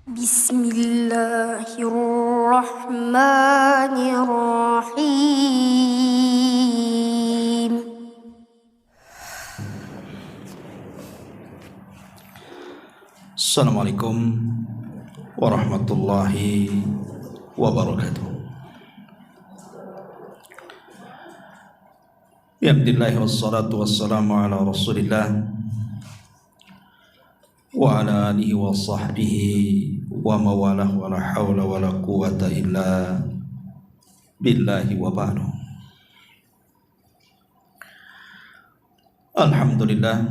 Bismillahirrahmanirrahim. Assalamualaikum warahmatullahi wabarakatuh. Alhamdulillah wassalatu wassalamu ala Rasulillah wa ala alihi wa sahbihi wa mawalah wa la hawla wa la quwata illa billahi wa ba'du. Alhamdulillah,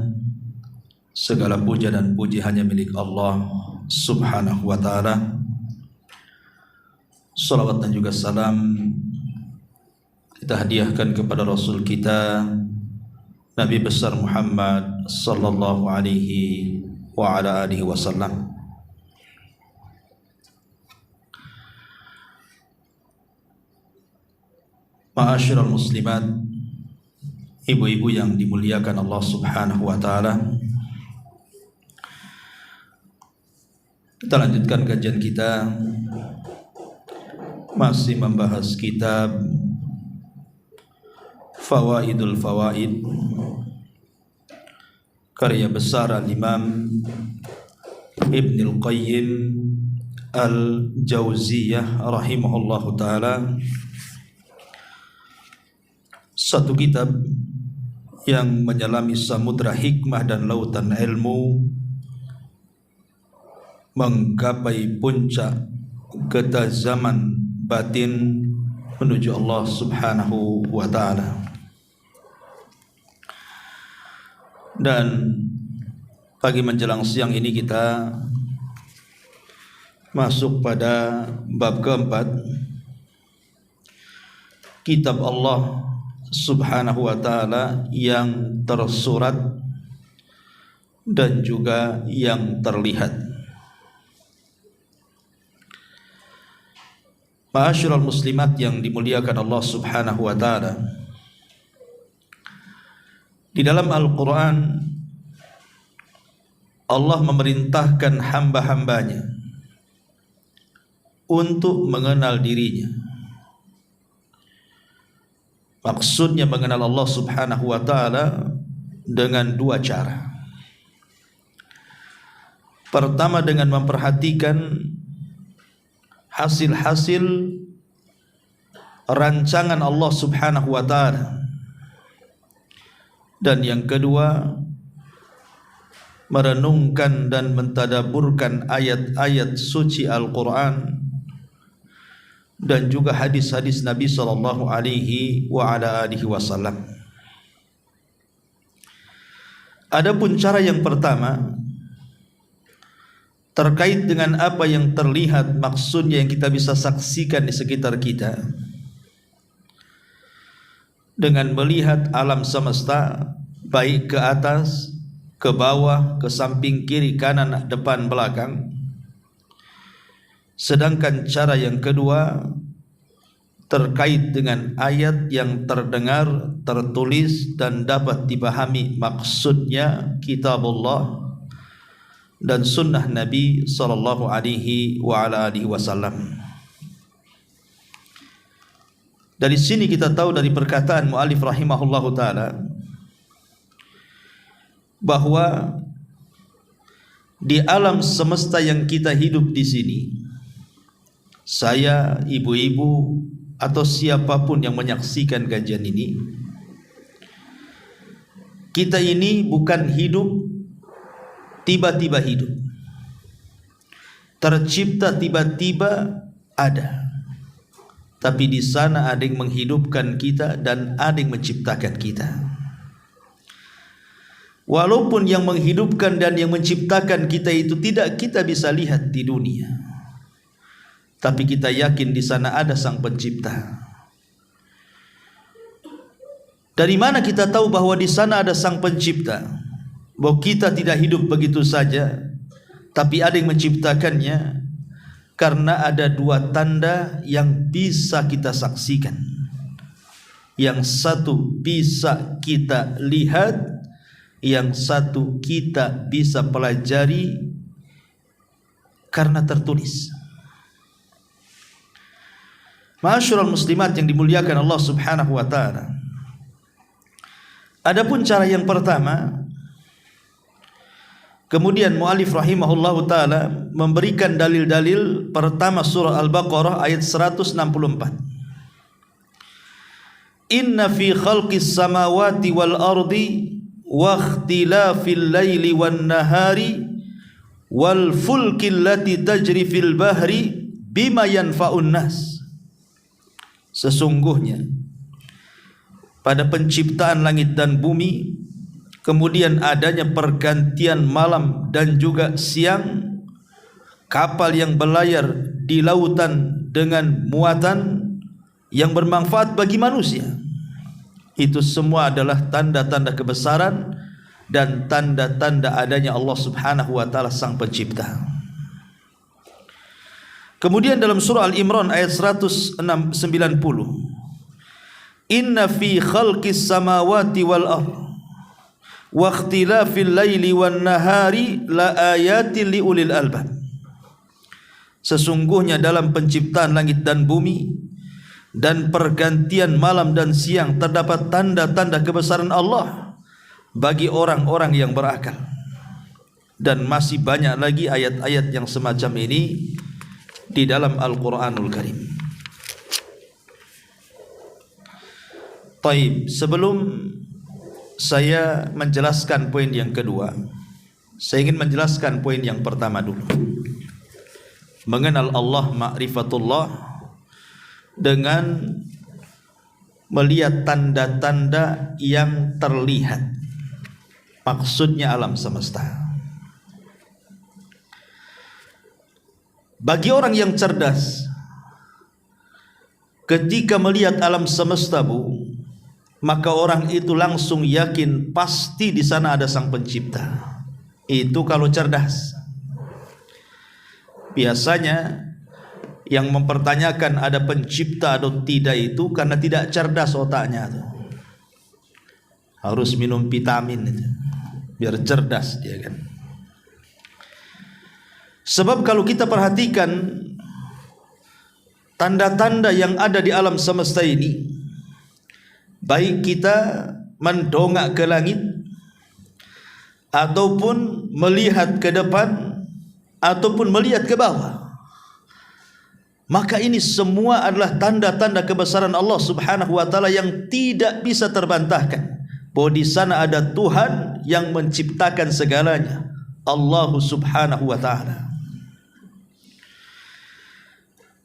segala puja dan puji hanya milik Allah subhanahu wa ta'ala. Salawat dan juga salam kita hadiahkan kepada Rasul kita Nabi besar Muhammad sallallahu alaihi wa ala alihi wasallam. Ma'asyiral muslimat, ibu-ibu yang dimuliakan Allah subhanahu wa ta'ala, kita lanjutkan kajian kita masih membahas kitab Fawaidul Fawaid karya besar Al-Imam Ibnul Qayyim Al-Jauziyah rahimahullahu ta'ala. Satu kitab yang menyelami samudra hikmah dan lautan ilmu, menggapai puncak ketajaman batin menuju Allah subhanahu wa ta'ala. Dan pagi menjelang siang ini kita masuk pada bab keempat, kitab Allah subhanahu wa ta'ala yang tersurat dan juga yang terlihat. Ma'asyiral muslimat yang dimuliakan Allah subhanahu wa ta'ala, di dalam Al-Quran Allah memerintahkan hamba-hambanya untuk mengenal dirinya. Maksudnya mengenal Allah subhanahu wa ta'ala dengan dua cara. Pertama, dengan memperhatikan hasil-hasil rancangan Allah subhanahu wa ta'ala. Dan yang kedua, merenungkan dan mentadaburkan ayat-ayat suci Al-Quran dan juga hadis-hadis Nabi sallallahu alaihi wa ala alihi wasallam. Adapun cara yang pertama terkait dengan apa yang terlihat, maksudnya yang kita bisa saksikan di sekitar kita, dengan melihat alam semesta baik ke atas, ke bawah, ke samping, kiri, kanan, depan, belakang. Sedangkan cara yang kedua terkait dengan ayat yang terdengar, tertulis dan dapat dipahami maksudnya, kitabullah dan sunnah Nabi sallallahu alaihi wa ala alihi wasallam. Dari sini kita tahu dari perkataan muallif rahimahullahu ta'ala bahwa di alam semesta yang kita hidup di sini, saya, ibu-ibu atau siapapun yang menyaksikan kajian ini, kita ini bukan hidup tiba-tiba hidup, tercipta tiba-tiba ada. Tapi di sana ada yang menghidupkan kita dan ada yang menciptakan kita. Walaupun yang menghidupkan dan yang menciptakan kita itu tidak kita bisa lihat di dunia, tapi kita yakin di sana ada sang pencipta. Dari mana kita tahu bahwa di sana ada sang pencipta? Bahwa kita tidak hidup begitu saja, tapi ada yang menciptakannya. Karena ada dua tanda yang bisa kita saksikan. Yang satu bisa kita lihat, yang satu kita bisa pelajari karena tertulis. Ma'asyiral muslimat yang dimuliakan Allah Subhanahu wa taala. Adapun cara yang pertama, kemudian muallif rahimahullahu taala memberikan dalil-dalil. Pertama surah Al-Baqarah ayat 164. Inna fi khalqis samawati wal ardi wa ikhtilafil laili wan nahari wal fulki allati tajri fil bahri bima yanfa'un nas. Sesungguhnya pada penciptaan langit dan bumi, kemudian adanya pergantian malam dan juga siang, kapal yang berlayar di lautan dengan muatan yang bermanfaat bagi manusia, itu semua adalah tanda-tanda kebesaran dan tanda-tanda adanya Allah Subhanahu wa taala sang pencipta. Kemudian dalam surah Al-Imran ayat 190, Inna fi khalqis samawati wal ardh wa ikhtilafil laili wan nahari la ayatin liulil albab. Sesungguhnya dalam penciptaan langit dan bumi dan pergantian malam dan siang terdapat tanda-tanda kebesaran Allah bagi orang-orang yang berakal. Dan masih banyak lagi ayat-ayat yang semacam ini di dalam Al-Quranul Karim. Taib, sebelum saya menjelaskan poin yang kedua, saya ingin menjelaskan poin yang pertama dulu. Mengenal Allah, ma'rifatullah, dengan melihat tanda-tanda yang terlihat. Maksudnya alam semesta. Bagi orang yang cerdas, ketika melihat alam semesta, Bu, maka orang itu langsung yakin pasti di sana ada sang pencipta. Itu kalau cerdas. Biasanya yang mempertanyakan ada pencipta atau tidak itu karena tidak cerdas otaknya tuh. Harus minum vitamin itu biar cerdas dia kan. Sebab kalau kita perhatikan tanda-tanda yang ada di alam semesta ini, baik kita mendongak ke langit ataupun melihat ke depan ataupun melihat ke bawah, maka ini semua adalah tanda-tanda kebesaran Allah Subhanahu wa taala yang tidak bisa terbantahkan, bahwa di sana ada Tuhan yang menciptakan segalanya, Allah Subhanahu wa taala.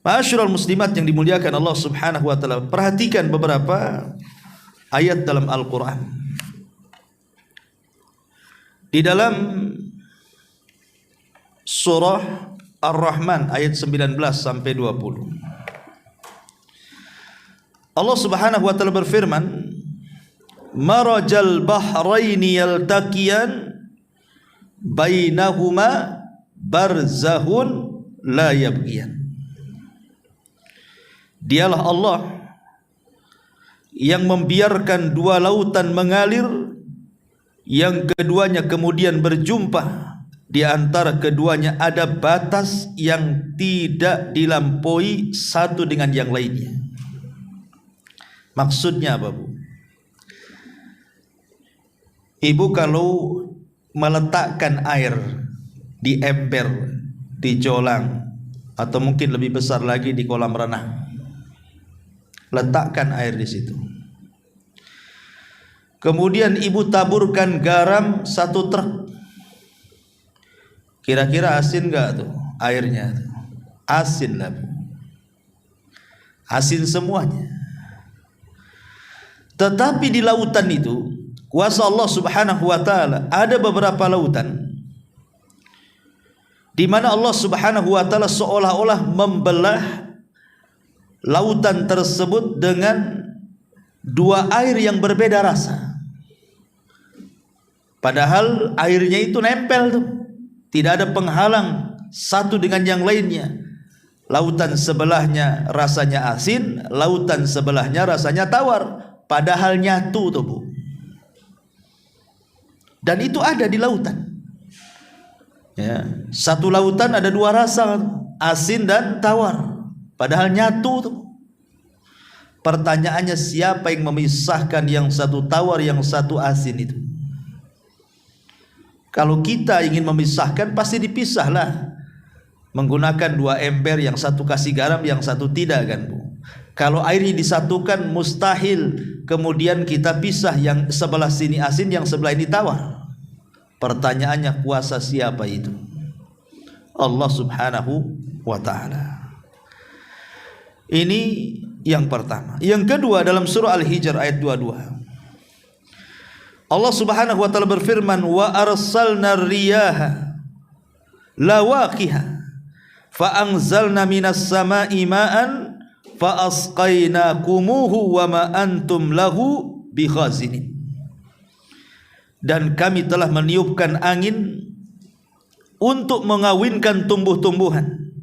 Ma'asyiral muslimat yang dimuliakan Allah Subhanahu wa taala, perhatikan beberapa ayat dalam Al-Qur'an. Di dalam surah Ar-Rahman ayat 19 sampai 20. Allah Subhanahu wa taala berfirman, "Marajal bahraini yaltaqiyan bainahuma barzahun la yabghiyan." Dialah Allah yang membiarkan dua lautan mengalir, yang keduanya kemudian berjumpa. Di antara keduanya ada batas yang tidak dilampaui satu dengan yang lainnya. Maksudnya apa, Bu? Ibu kalau meletakkan air di ember, di jolang, atau mungkin lebih besar lagi di kolam renang, letakkan air di situ. Kemudian ibu taburkan garam 1 truk. Kira-kira asin enggak tuh airnya? Asin lah, Bu. Asin semuanya. Tetapi di lautan itu, kuasa Allah Subhanahu wa taala, ada beberapa lautan di mana Allah Subhanahu wa taala seolah-olah membelah lautan tersebut dengan dua air yang berbeda rasa. Padahal airnya itu nempel tuh, tidak ada penghalang satu dengan yang lainnya. Lautan sebelahnya rasanya asin, lautan sebelahnya rasanya tawar, padahal nyatu tuh, Bu. Dan itu ada di lautan. Ya, satu lautan ada dua rasa, asin dan tawar. Padahal nyatu tuh. Pertanyaannya, siapa yang memisahkan yang satu tawar, yang satu asin itu? Kalau kita ingin memisahkan, pasti dipisahlah. Menggunakan dua ember, yang satu kasih garam, yang satu tidak, kan Bu? Kalau airnya disatukan, mustahil kemudian kita pisah, yang sebelah sini asin, yang sebelah ini tawar. Pertanyaannya, kuasa siapa itu? Allah Subhanahu wa ta'ala. Ini yang pertama. Yang kedua, dalam surah Al-Hijr ayat 22, Allah Subhanahu wa ta'ala berfirman, wa arsalna riyaha lawaqiha fa anzalna minas sama'i ma'an fa asqainakumuhu wa ma antum lahu bikhazinin. Dan kami telah meniupkan angin untuk mengawinkan tumbuh-tumbuhan,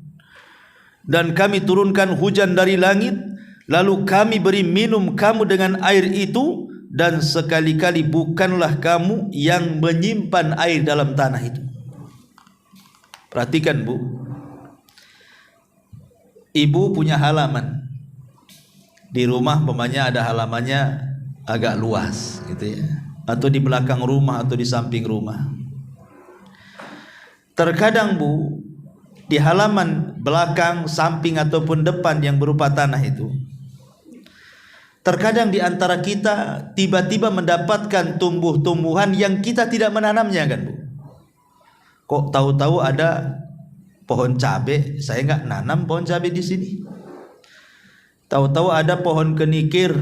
dan kami turunkan hujan dari langit, lalu kami beri minum kamu dengan air itu, dan sekali-kali bukanlah kamu yang menyimpan air dalam tanah itu. Perhatikan Bu, ibu punya halaman di rumah, umpamanya ada halamannya agak luas gitu ya, atau di belakang rumah atau di samping rumah. Terkadang Bu, di halaman belakang, samping ataupun depan yang berupa tanah itu, terkadang di antara kita tiba-tiba mendapatkan tumbuh-tumbuhan yang kita tidak menanamnya, kan Bu? Kok tahu-tahu ada pohon cabai, saya nggak nanam pohon cabai di sini. Tahu-tahu ada pohon kenikir,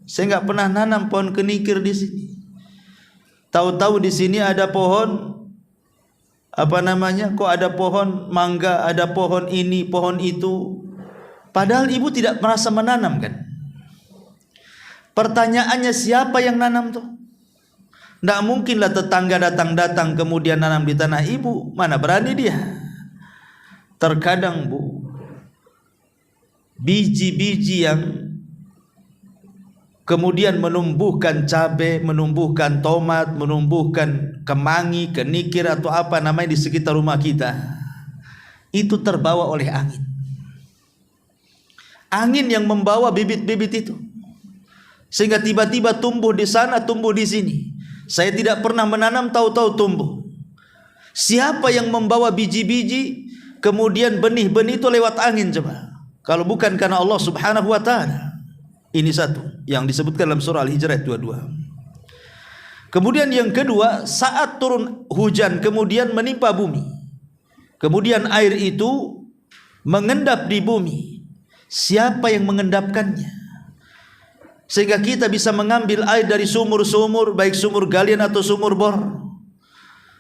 saya nggak pernah nanam pohon kenikir di sini. Tahu-tahu di sini ada pohon kok ada pohon mangga, ada pohon ini, pohon itu. Padahal ibu tidak merasa menanam, kan? Pertanyaannya, siapa yang nanam tuh? Tidak mungkinlah tetangga datang kemudian nanam di tanah ibu. Mana berani dia? Terkadang Bu, biji-biji yang kemudian menumbuhkan cabai, menumbuhkan tomat, menumbuhkan kemangi, kenikir atau apa namanya di sekitar rumah kita, itu terbawa oleh angin. Angin yang membawa bibit-bibit itu, sehingga tiba-tiba tumbuh di sana, tumbuh di sini. Saya tidak pernah menanam, tahu-tahu tumbuh. Siapa yang membawa biji-biji, kemudian benih-benih itu lewat angin coba? Kalau bukan karena Allah Subhanahu wa ta'ala. Ini satu yang disebutkan dalam surah Al-Hijr ayat 22. Kemudian yang kedua, saat turun hujan kemudian menimpa bumi, kemudian air itu mengendap di bumi, siapa yang mengendapkannya? Sehingga kita bisa mengambil air dari sumur-sumur, baik sumur galian atau sumur bor,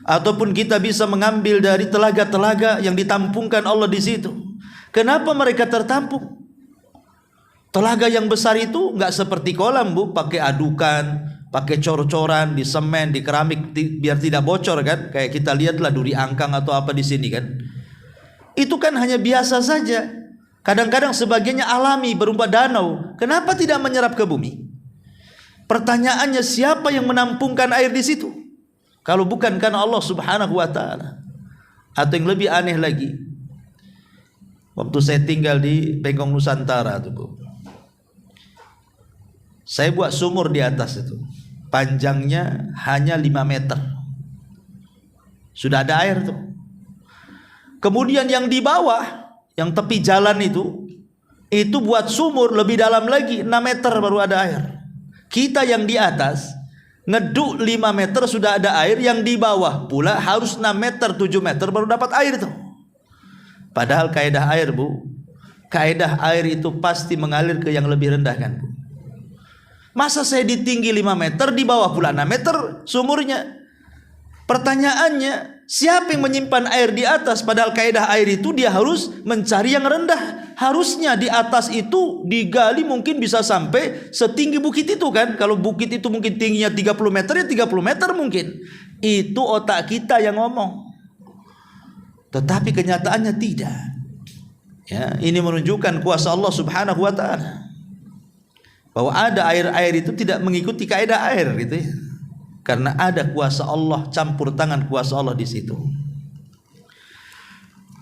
ataupun kita bisa mengambil dari telaga-telaga yang ditampungkan Allah di situ. Kenapa mereka tertampung? Telaga yang besar itu nggak seperti kolam Bu, pakai adukan, pakai cor-coran, di semen, di keramik biar tidak bocor, kan? Kayak kita lihatlah duri angkang atau apa di sini, kan? Itu kan hanya biasa saja. Kadang-kadang sebagiannya alami berupa danau. Kenapa tidak menyerap ke bumi? Pertanyaannya, siapa yang menampungkan air di situ? Kalau bukan karena Allah Subhanahu wa ta'ala. Atau yang lebih aneh lagi, waktu saya tinggal di Bengkong Nusantara tuh Bu, saya buat sumur di atas itu, panjangnya hanya 5 meter, sudah ada air tuh. Kemudian yang di bawah, yang tepi jalan itu buat sumur lebih dalam lagi, 6 meter baru ada air. Kita yang di atas ngeduk 5 meter sudah ada air, yang di bawah pula harus 6 meter 7 meter baru dapat air tuh. Padahal kaidah air Bu, kaidah air itu pasti mengalir ke yang lebih rendah, kan Bu? Masa saya di tinggi 5 meter, di bawah pula 6 meter sumurnya? Pertanyaannya, siapa yang menyimpan air di atas? Padahal kaidah air itu dia harus mencari yang rendah. Harusnya di atas itu digali mungkin bisa sampai setinggi bukit itu, kan? Kalau bukit itu mungkin tingginya 30 meter, ya 30 meter mungkin. Itu otak kita yang ngomong. Tetapi kenyataannya tidak. Ya, ini menunjukkan kuasa Allah Subhanahu wa ta'ala, bahwa ada air-air itu tidak mengikuti kaidah air gitu ya. Karena ada kuasa Allah, campur tangan kuasa Allah di situ.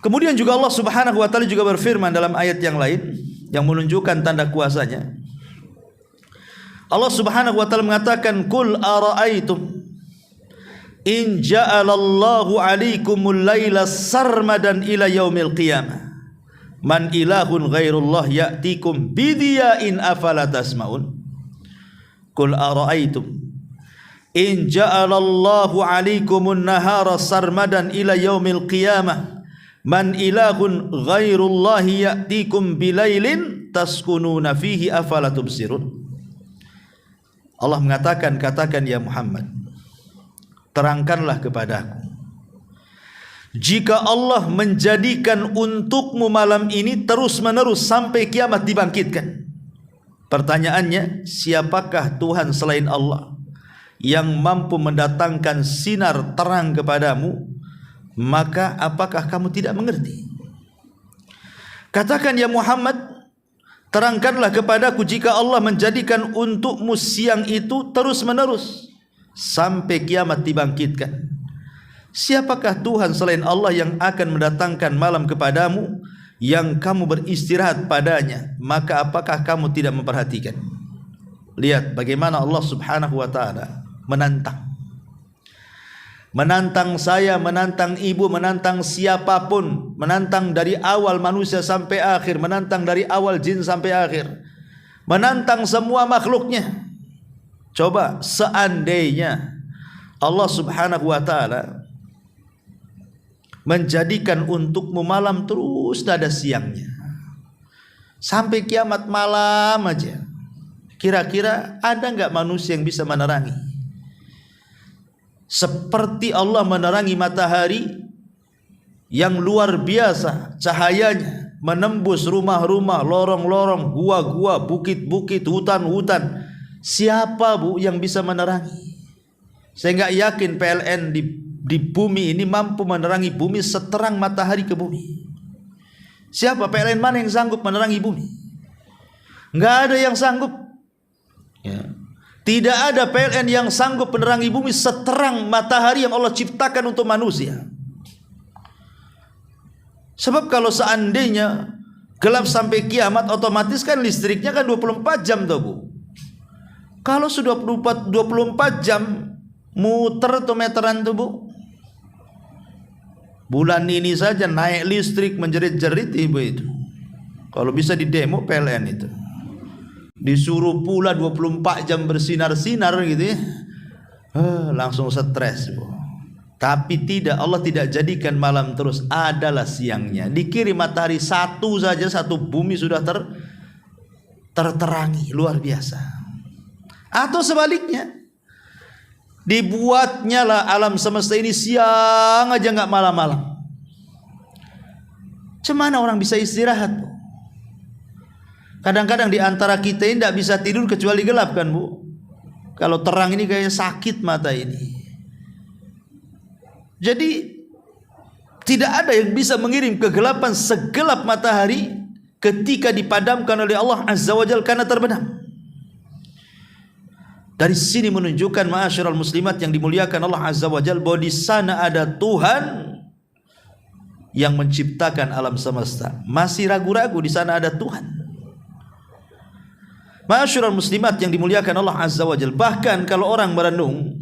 Kemudian juga Allah Subhanahu wa taala juga berfirman dalam ayat yang lain yang menunjukkan tanda kuasanya. Allah Subhanahu wa taala mengatakan, "Qul ara'aitum in ja'alallahu 'alaikumul laila sarmadan ila yaumil qiyamah man ilahun ghairullah ya'tikum bidiya'in afala tasma'un." Qul ara'aitum in ja'alallahu 'alaikumun nahara sarmadan ila yaumil qiyamah man ilahun ghairullahi ya'tikum bilailin taskununa fihi afala tubsirun. Allah mengatakan, katakan ya Muhammad, terangkanlah kepadaku, jika Allah menjadikan untukmu malam ini terus menerus sampai kiamat dibangkitkan. Pertanyaannya, siapakah Tuhan selain Allah yang mampu mendatangkan sinar terang kepadamu? Maka apakah kamu tidak mengerti? Katakan ya Muhammad, terangkanlah kepadaku, jika Allah menjadikan untukmu siang itu terus menerus sampai kiamat dibangkitkan, siapakah Tuhan selain Allah yang akan mendatangkan malam kepadamu yang kamu beristirahat padanya? Maka apakah kamu tidak memperhatikan? Lihat bagaimana Allah Subhanahu wa taala menantang saya, menantang ibu, menantang siapapun, menantang dari awal manusia sampai akhir, menantang dari awal jin sampai akhir, menantang semua makhluknya. Coba seandainya Allah Subhanahu wa taala menjadikan untukmu malam terus ada siangnya sampai kiamat malam aja, kira-kira ada enggak manusia yang bisa menerangi? Seperti Allah menerangi matahari yang luar biasa cahayanya, menembus rumah-rumah, lorong-lorong, gua-gua, bukit-bukit, hutan-hutan. Siapa Bu yang bisa menerangi? Saya enggak yakin PLN di bumi ini mampu menerangi bumi seterang matahari ke bumi. Siapa PLN mana yang sanggup menerangi bumi? Enggak ada yang sanggup. Ya. Tidak ada PLN yang sanggup menerangi bumi seterang matahari yang Allah ciptakan untuk manusia. Sebab kalau seandainya gelap sampai kiamat, otomatis kan listriknya kan 24 jam tuh Bu. Kalau sudah 24 jam muter tuh meteran tuh Bu. Bulan ini saja naik listrik menjerit-jerit Ibu itu. Kalau bisa di demo PLN itu. Disuruh pula 24 jam bersinar-sinar gitu ya, langsung stres Bu. Tapi tidak, Allah tidak jadikan malam terus, adalah siangnya. Dikirim matahari satu saja, satu bumi sudah terterangi, luar biasa. Atau sebaliknya, dibuatnya lah alam semesta ini siang aja, nggak malam-malam. Cemana orang bisa istirahat Bu? Kadang-kadang di antara kita ini tidak bisa tidur kecuali gelap kan Bu. Kalau terang ini kayak sakit mata ini. Jadi tidak ada yang bisa mengirim kegelapan segelap matahari ketika dipadamkan oleh Allah Azza wa Jalla karena terbenam. Dari sini menunjukkan ma'asyiral muslimat yang dimuliakan Allah Azza wa Jalla, bahwa di sana ada Tuhan yang menciptakan alam semesta. Masih ragu-ragu di sana ada Tuhan? Ma'asyiral muslimat yang dimuliakan Allah Azza wa Jalla, bahkan kalau orang merenung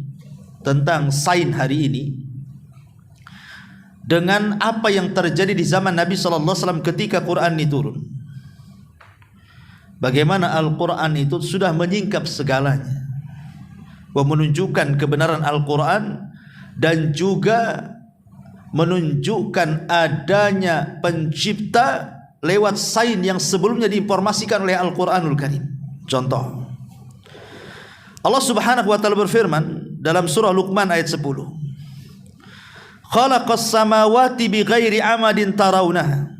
tentang sains hari ini dengan apa yang terjadi di zaman Nabi sallallahu alaihi wasallam ketika Quran ini turun, bagaimana Al-Quran itu sudah menyingkap segalanya, menunjukkan kebenaran Al-Quran dan juga menunjukkan adanya pencipta lewat sains yang sebelumnya diinformasikan oleh Al-Quranul Karim. Contoh, Allah Subhanahu wa taala berfirman dalam surah Luqman ayat 10, khalaqas samawati bighairi amadin tarawnaha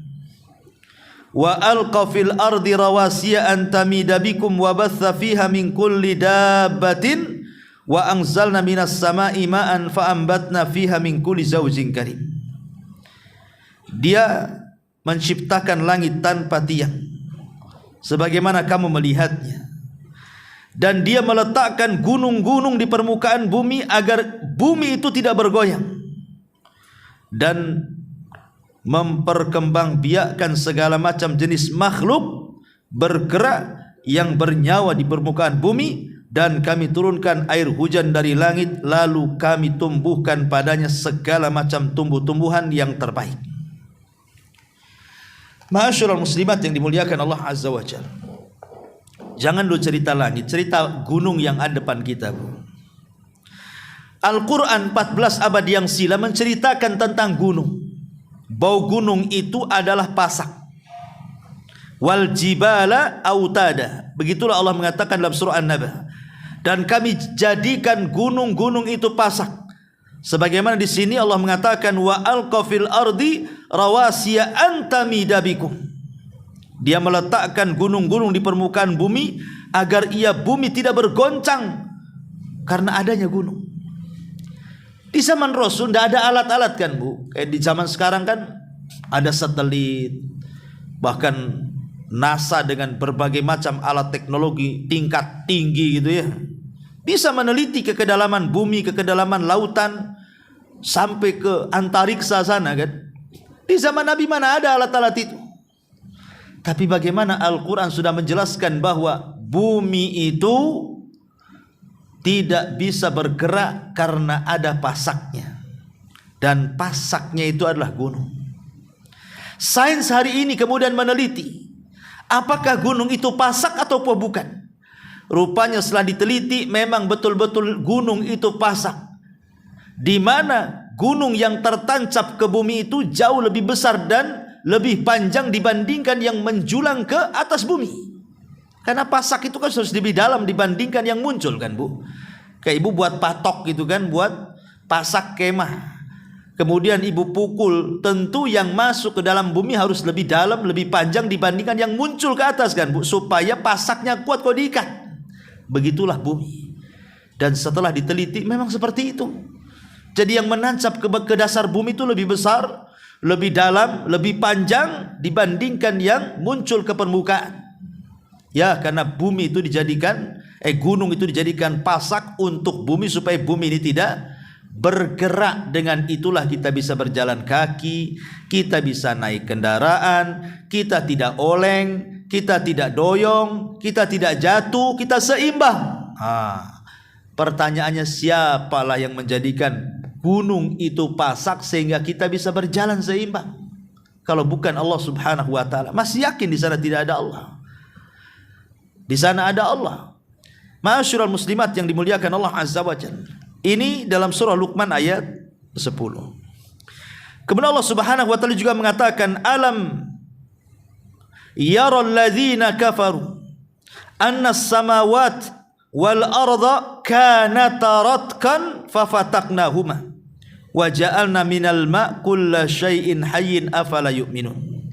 wa alqa fil ardi rawasiya an tamida bikum wa batha fiha min kulli dabbatin wa anzalna minas samai ma'an fa ambatna fiha min kulli zawjin karim. Dia menciptakan langit tanpa tiang sebagaimana kamu melihatnya, dan dia meletakkan gunung-gunung di permukaan bumi agar bumi itu tidak bergoyang, dan memperkembangbiakkan segala macam jenis makhluk bergerak yang bernyawa di permukaan bumi, dan kami turunkan air hujan dari langit, lalu kami tumbuhkan padanya segala macam tumbuh-tumbuhan yang terbaik. Ma'asyiral muslimat yang dimuliakan Allah Azza wa Jalla, jangan lu cerita langit, cerita gunung yang ada depan kita, Bu. Al-Quran 14 abad yang silam menceritakan tentang gunung, bahwa gunung itu adalah pasak. Wal jibala autada, begitulah Allah mengatakan dalam surah An-Naba, dan kami jadikan gunung-gunung itu pasak. Sebagaimana di sini Allah mengatakan wa alqafil ardi rawasiya antamida bikum, dia meletakkan gunung-gunung di permukaan bumi agar ia bumi tidak bergoncang karena adanya gunung. Di zaman Rasul tidak ada alat-alat kan, Bu. Kayak di zaman sekarang kan ada satelit, bahkan NASA dengan berbagai macam alat teknologi tingkat tinggi gitu ya, bisa meneliti ke kedalaman bumi, ke kedalaman lautan, sampai ke antariksa sana kan. Di zaman Nabi mana ada alat-alat itu? Tapi bagaimana Al-Quran sudah menjelaskan bahwa bumi itu tidak bisa bergerak karena ada pasaknya, dan pasaknya itu adalah gunung. Sains hari ini kemudian meneliti apakah gunung itu pasak atau bukan. Rupanya setelah diteliti memang betul-betul gunung itu pasak, di mana gunung yang tertancap ke bumi itu jauh lebih besar dan lebih panjang dibandingkan yang menjulang ke atas bumi. Karena pasak itu kan harus lebih dalam dibandingkan yang muncul kan, Bu. Kayak ibu buat patok gitu kan, buat pasak kemah, kemudian ibu pukul, tentu yang masuk ke dalam bumi harus lebih dalam, lebih panjang dibandingkan yang muncul ke atas kan, Bu, supaya pasaknya kuat kalau diikat. Begitulah bumi. Dan setelah diteliti memang seperti itu. Jadi yang menancap ke dasar bumi itu lebih besar, lebih dalam, lebih panjang dibandingkan yang muncul ke permukaan. Ya, karena bumi itu dijadikan, gunung itu dijadikan pasak untuk bumi supaya bumi ini tidak bergerak. Dengan itulah kita bisa berjalan kaki, kita bisa naik kendaraan, kita tidak oleng, kita tidak doyong, kita tidak jatuh, kita seimbang. Pertanyaannya, siapalah yang menjadikan gunung itu pasak sehingga kita bisa berjalan seimbang? Kalau bukan Allah Subhanahu wa taala. Masih yakin di sana tidak ada Allah? Di sana ada Allah. Ma'asyiral muslimat yang dimuliakan Allah Azza wa Jalla. Ini dalam surah Luqman ayat 10. Kemudian Allah Subhanahu wa taala juga mengatakan, alam yaral ladzina kafaru anna as-samawati wal arda kanata ratkan fafataqnahuma wa ja'alna minal ma' kulla syai'in hayyin afala yu'minun.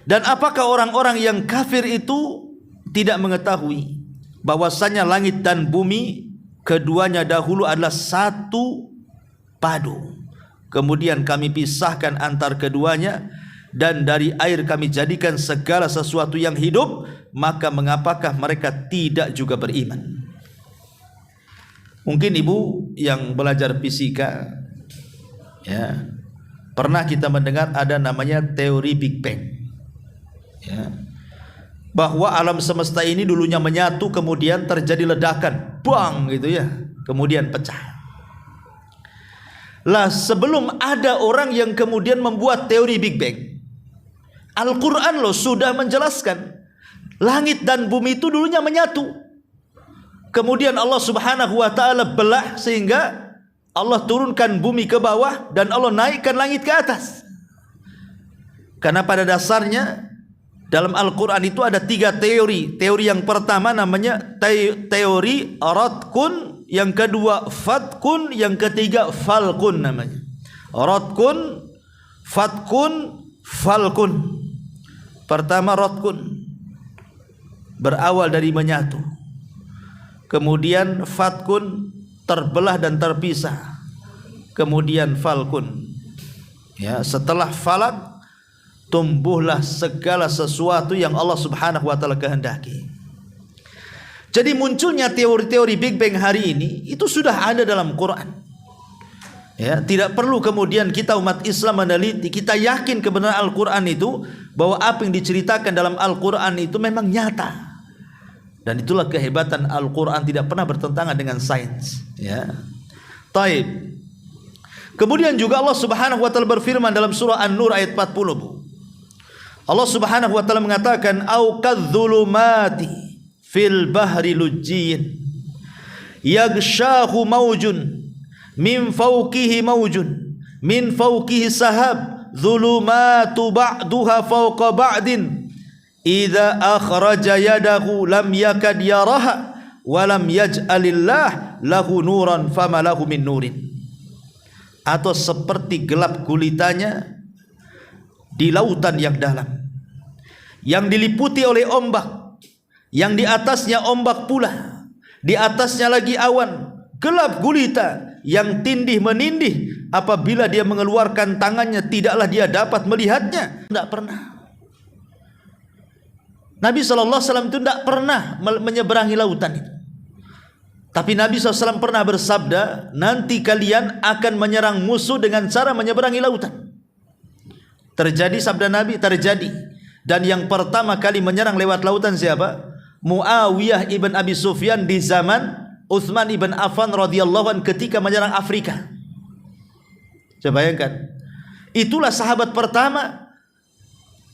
Dan apakah orang-orang yang kafir itu tidak mengetahui bahwasanya langit dan bumi keduanya dahulu adalah satu padu, kemudian kami pisahkan antar keduanya, dan dari air kami jadikan segala sesuatu yang hidup, maka mengapakah mereka tidak juga beriman? Mungkin ibu yang belajar fisika ya, pernah kita mendengar ada namanya teori Big Bang ya, bahwa alam semesta ini dulunya menyatu, kemudian terjadi ledakan, bang gitu ya, kemudian pecah. Lah sebelum ada orang yang kemudian membuat teori Big Bang, Al-Quran loh sudah menjelaskan langit dan bumi itu dulunya menyatu, kemudian Allah Subhanahu wa taala belah sehingga Allah turunkan bumi ke bawah dan Allah naikkan langit ke atas. Karena pada dasarnya dalam Al-Quran itu ada 3 teori. Teori yang pertama namanya teori radkun, yang kedua fatkun, yang ketiga falkun namanya. Radkun, fatkun, falkun. Pertama radkun, berawal dari menyatu. Kemudian fatkun, terbelah dan terpisah. Kemudian falkun. Ya, setelah falak tumbuhlah segala sesuatu yang Allah Subhanahu wa taala kehendaki. Jadi munculnya teori-teori Big Bang hari ini itu sudah ada dalam Quran. Ya, tidak perlu kemudian kita umat Islam meneliti, kita yakin kebenaran Al-Quran itu, bahwa apa yang diceritakan dalam Al-Quran itu memang nyata. Dan itulah kehebatan Al-Quran, tidak pernah bertentangan dengan sains. Ya. Taib. Kemudian juga Allah Subhanahu wa taala berfirman dalam surah An-Nur ayat 40, Bu. Allah Subhanahu wa taala mengatakan, au kadzulumati fil bahri lujjin yaghshahu maujun min fawqihi maujun min fawqihi sahab dhulumatu ba'duha fawqa ba'din idza akhraja yadahu lam yakad yaraha wa lam yaj'alillah lahu nuran fama lahu min nurin. Atau seperti gelap gulitanya di lautan yang dalam, yang diliputi oleh ombak, yang di atasnya ombak pula, di atasnya lagi awan, gelap gulita yang tindih menindih. Apabila dia mengeluarkan tangannya, tidaklah dia dapat melihatnya. Tidak pernah. Nabi SAW itu tidak pernah menyeberangi lautan itu. Tapi Nabi SAW pernah bersabda, nanti kalian akan menyerang musuh dengan cara menyeberangi lautan. Terjadi sabda Nabi, terjadi. Dan yang pertama kali menyerang lewat lautan siapa? Muawiyah ibn Abi Sufyan di zaman Utsman ibn Affan radhiyallahu anhu ketika menyerang Afrika. Coba bayangkan. Itulah sahabat pertama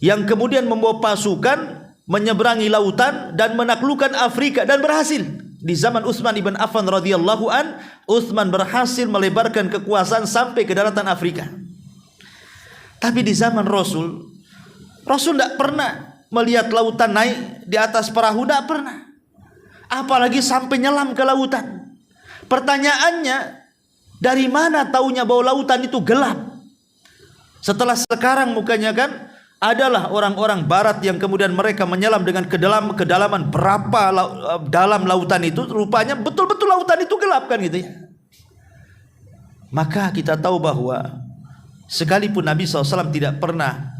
yang kemudian membawa pasukan menyeberangi lautan dan menaklukkan Afrika, dan berhasil. Di zaman Utsman ibn Affan radhiyallahu an, Utsman berhasil melebarkan kekuasaan sampai ke daratan Afrika. Tapi di zaman Rasul tidak pernah melihat lautan naik di atas perahu, tidak pernah. Apalagi sampai nyelam ke lautan. Pertanyaannya, dari mana taunya bahwa lautan itu gelap? Setelah sekarang mukanya kan adalah orang-orang barat yang kemudian mereka menyelam dengan kedalaman berapa dalam lautan itu, rupanya betul-betul lautan itu gelap kan gitu ya. Maka kita tahu bahwa sekalipun Nabi SAW tidak pernah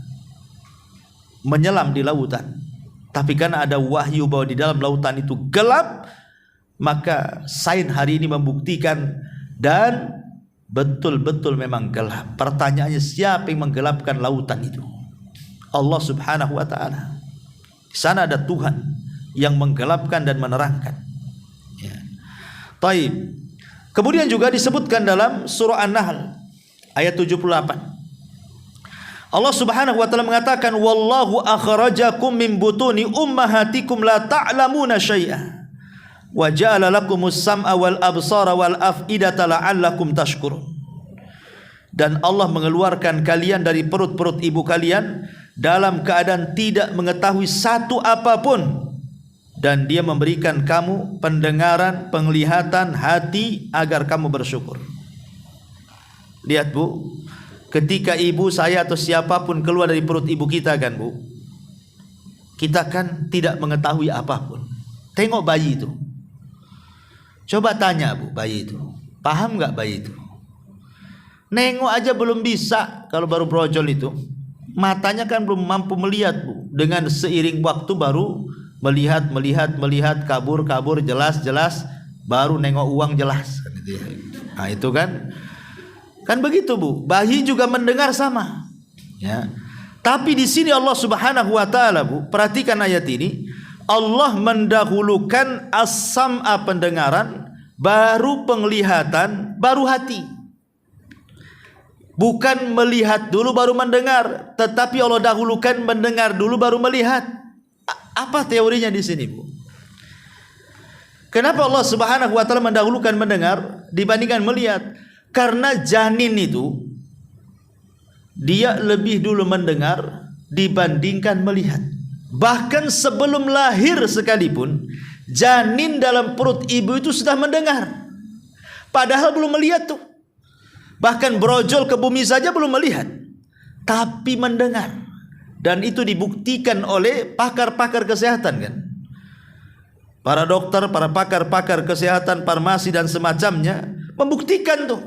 menyelam di lautan, tapi karena ada wahyu bahwa di dalam lautan itu gelap, maka sains hari ini membuktikan dan betul-betul memang gelap. Pertanyaannya, siapa yang menggelapkan lautan itu? Allah Subhanahu wa taala. Di sana ada Tuhan yang menggelapkan dan menerangkan. Ya. Taib. Kemudian juga disebutkan dalam surah An-Nahl ayat 78. Allah Subhanahu wa taala mengatakan, wallahu akhrajakum min butuni ummahatikum la ta'lamuna syai'a wa ja'ala lakumus sam'a wal absara wal af'idata la'allakum tashkurun. Dan Allah mengeluarkan kalian dari perut-perut ibu kalian dalam keadaan tidak mengetahui satu apapun, dan Dia memberikan kamu pendengaran, penglihatan, hati agar kamu bersyukur. Lihat Bu, ketika ibu saya atau siapapun keluar dari perut ibu kita kan Bu, kita kan tidak mengetahui apapun. Tengok bayi itu, coba tanya Bu, bayi itu paham nggak? Bayi itu nengok aja belum bisa. Kalau baru brojol itu matanya kan belum mampu melihat Bu. Dengan seiring waktu baru melihat, kabur jelas, baru nengok uang jelas. Nah itu kan begitu Bu. Bayi juga mendengar sama. Ya. Tapi di sini Allah Subhanahu wa taala Bu, perhatikan ayat ini. Allah mendahulukan as-sam'a pendengaran, baru penglihatan, baru hati. Bukan melihat dulu baru mendengar, tetapi Allah dahulukan mendengar dulu baru melihat. Apa teorinya di sini Bu? Kenapa Allah Subhanahu wa taala mendahulukan mendengar dibandingkan melihat? Karena janin itu dia lebih dulu mendengar dibandingkan melihat. Bahkan sebelum lahir sekalipun, janin dalam perut ibu itu sudah mendengar, padahal belum melihat tuh. Bahkan brojol ke bumi saja belum melihat, tapi mendengar. Dan itu dibuktikan oleh pakar-pakar kesehatan kan. Para dokter, para pakar-pakar kesehatan, farmasi dan semacamnya membuktikan tuh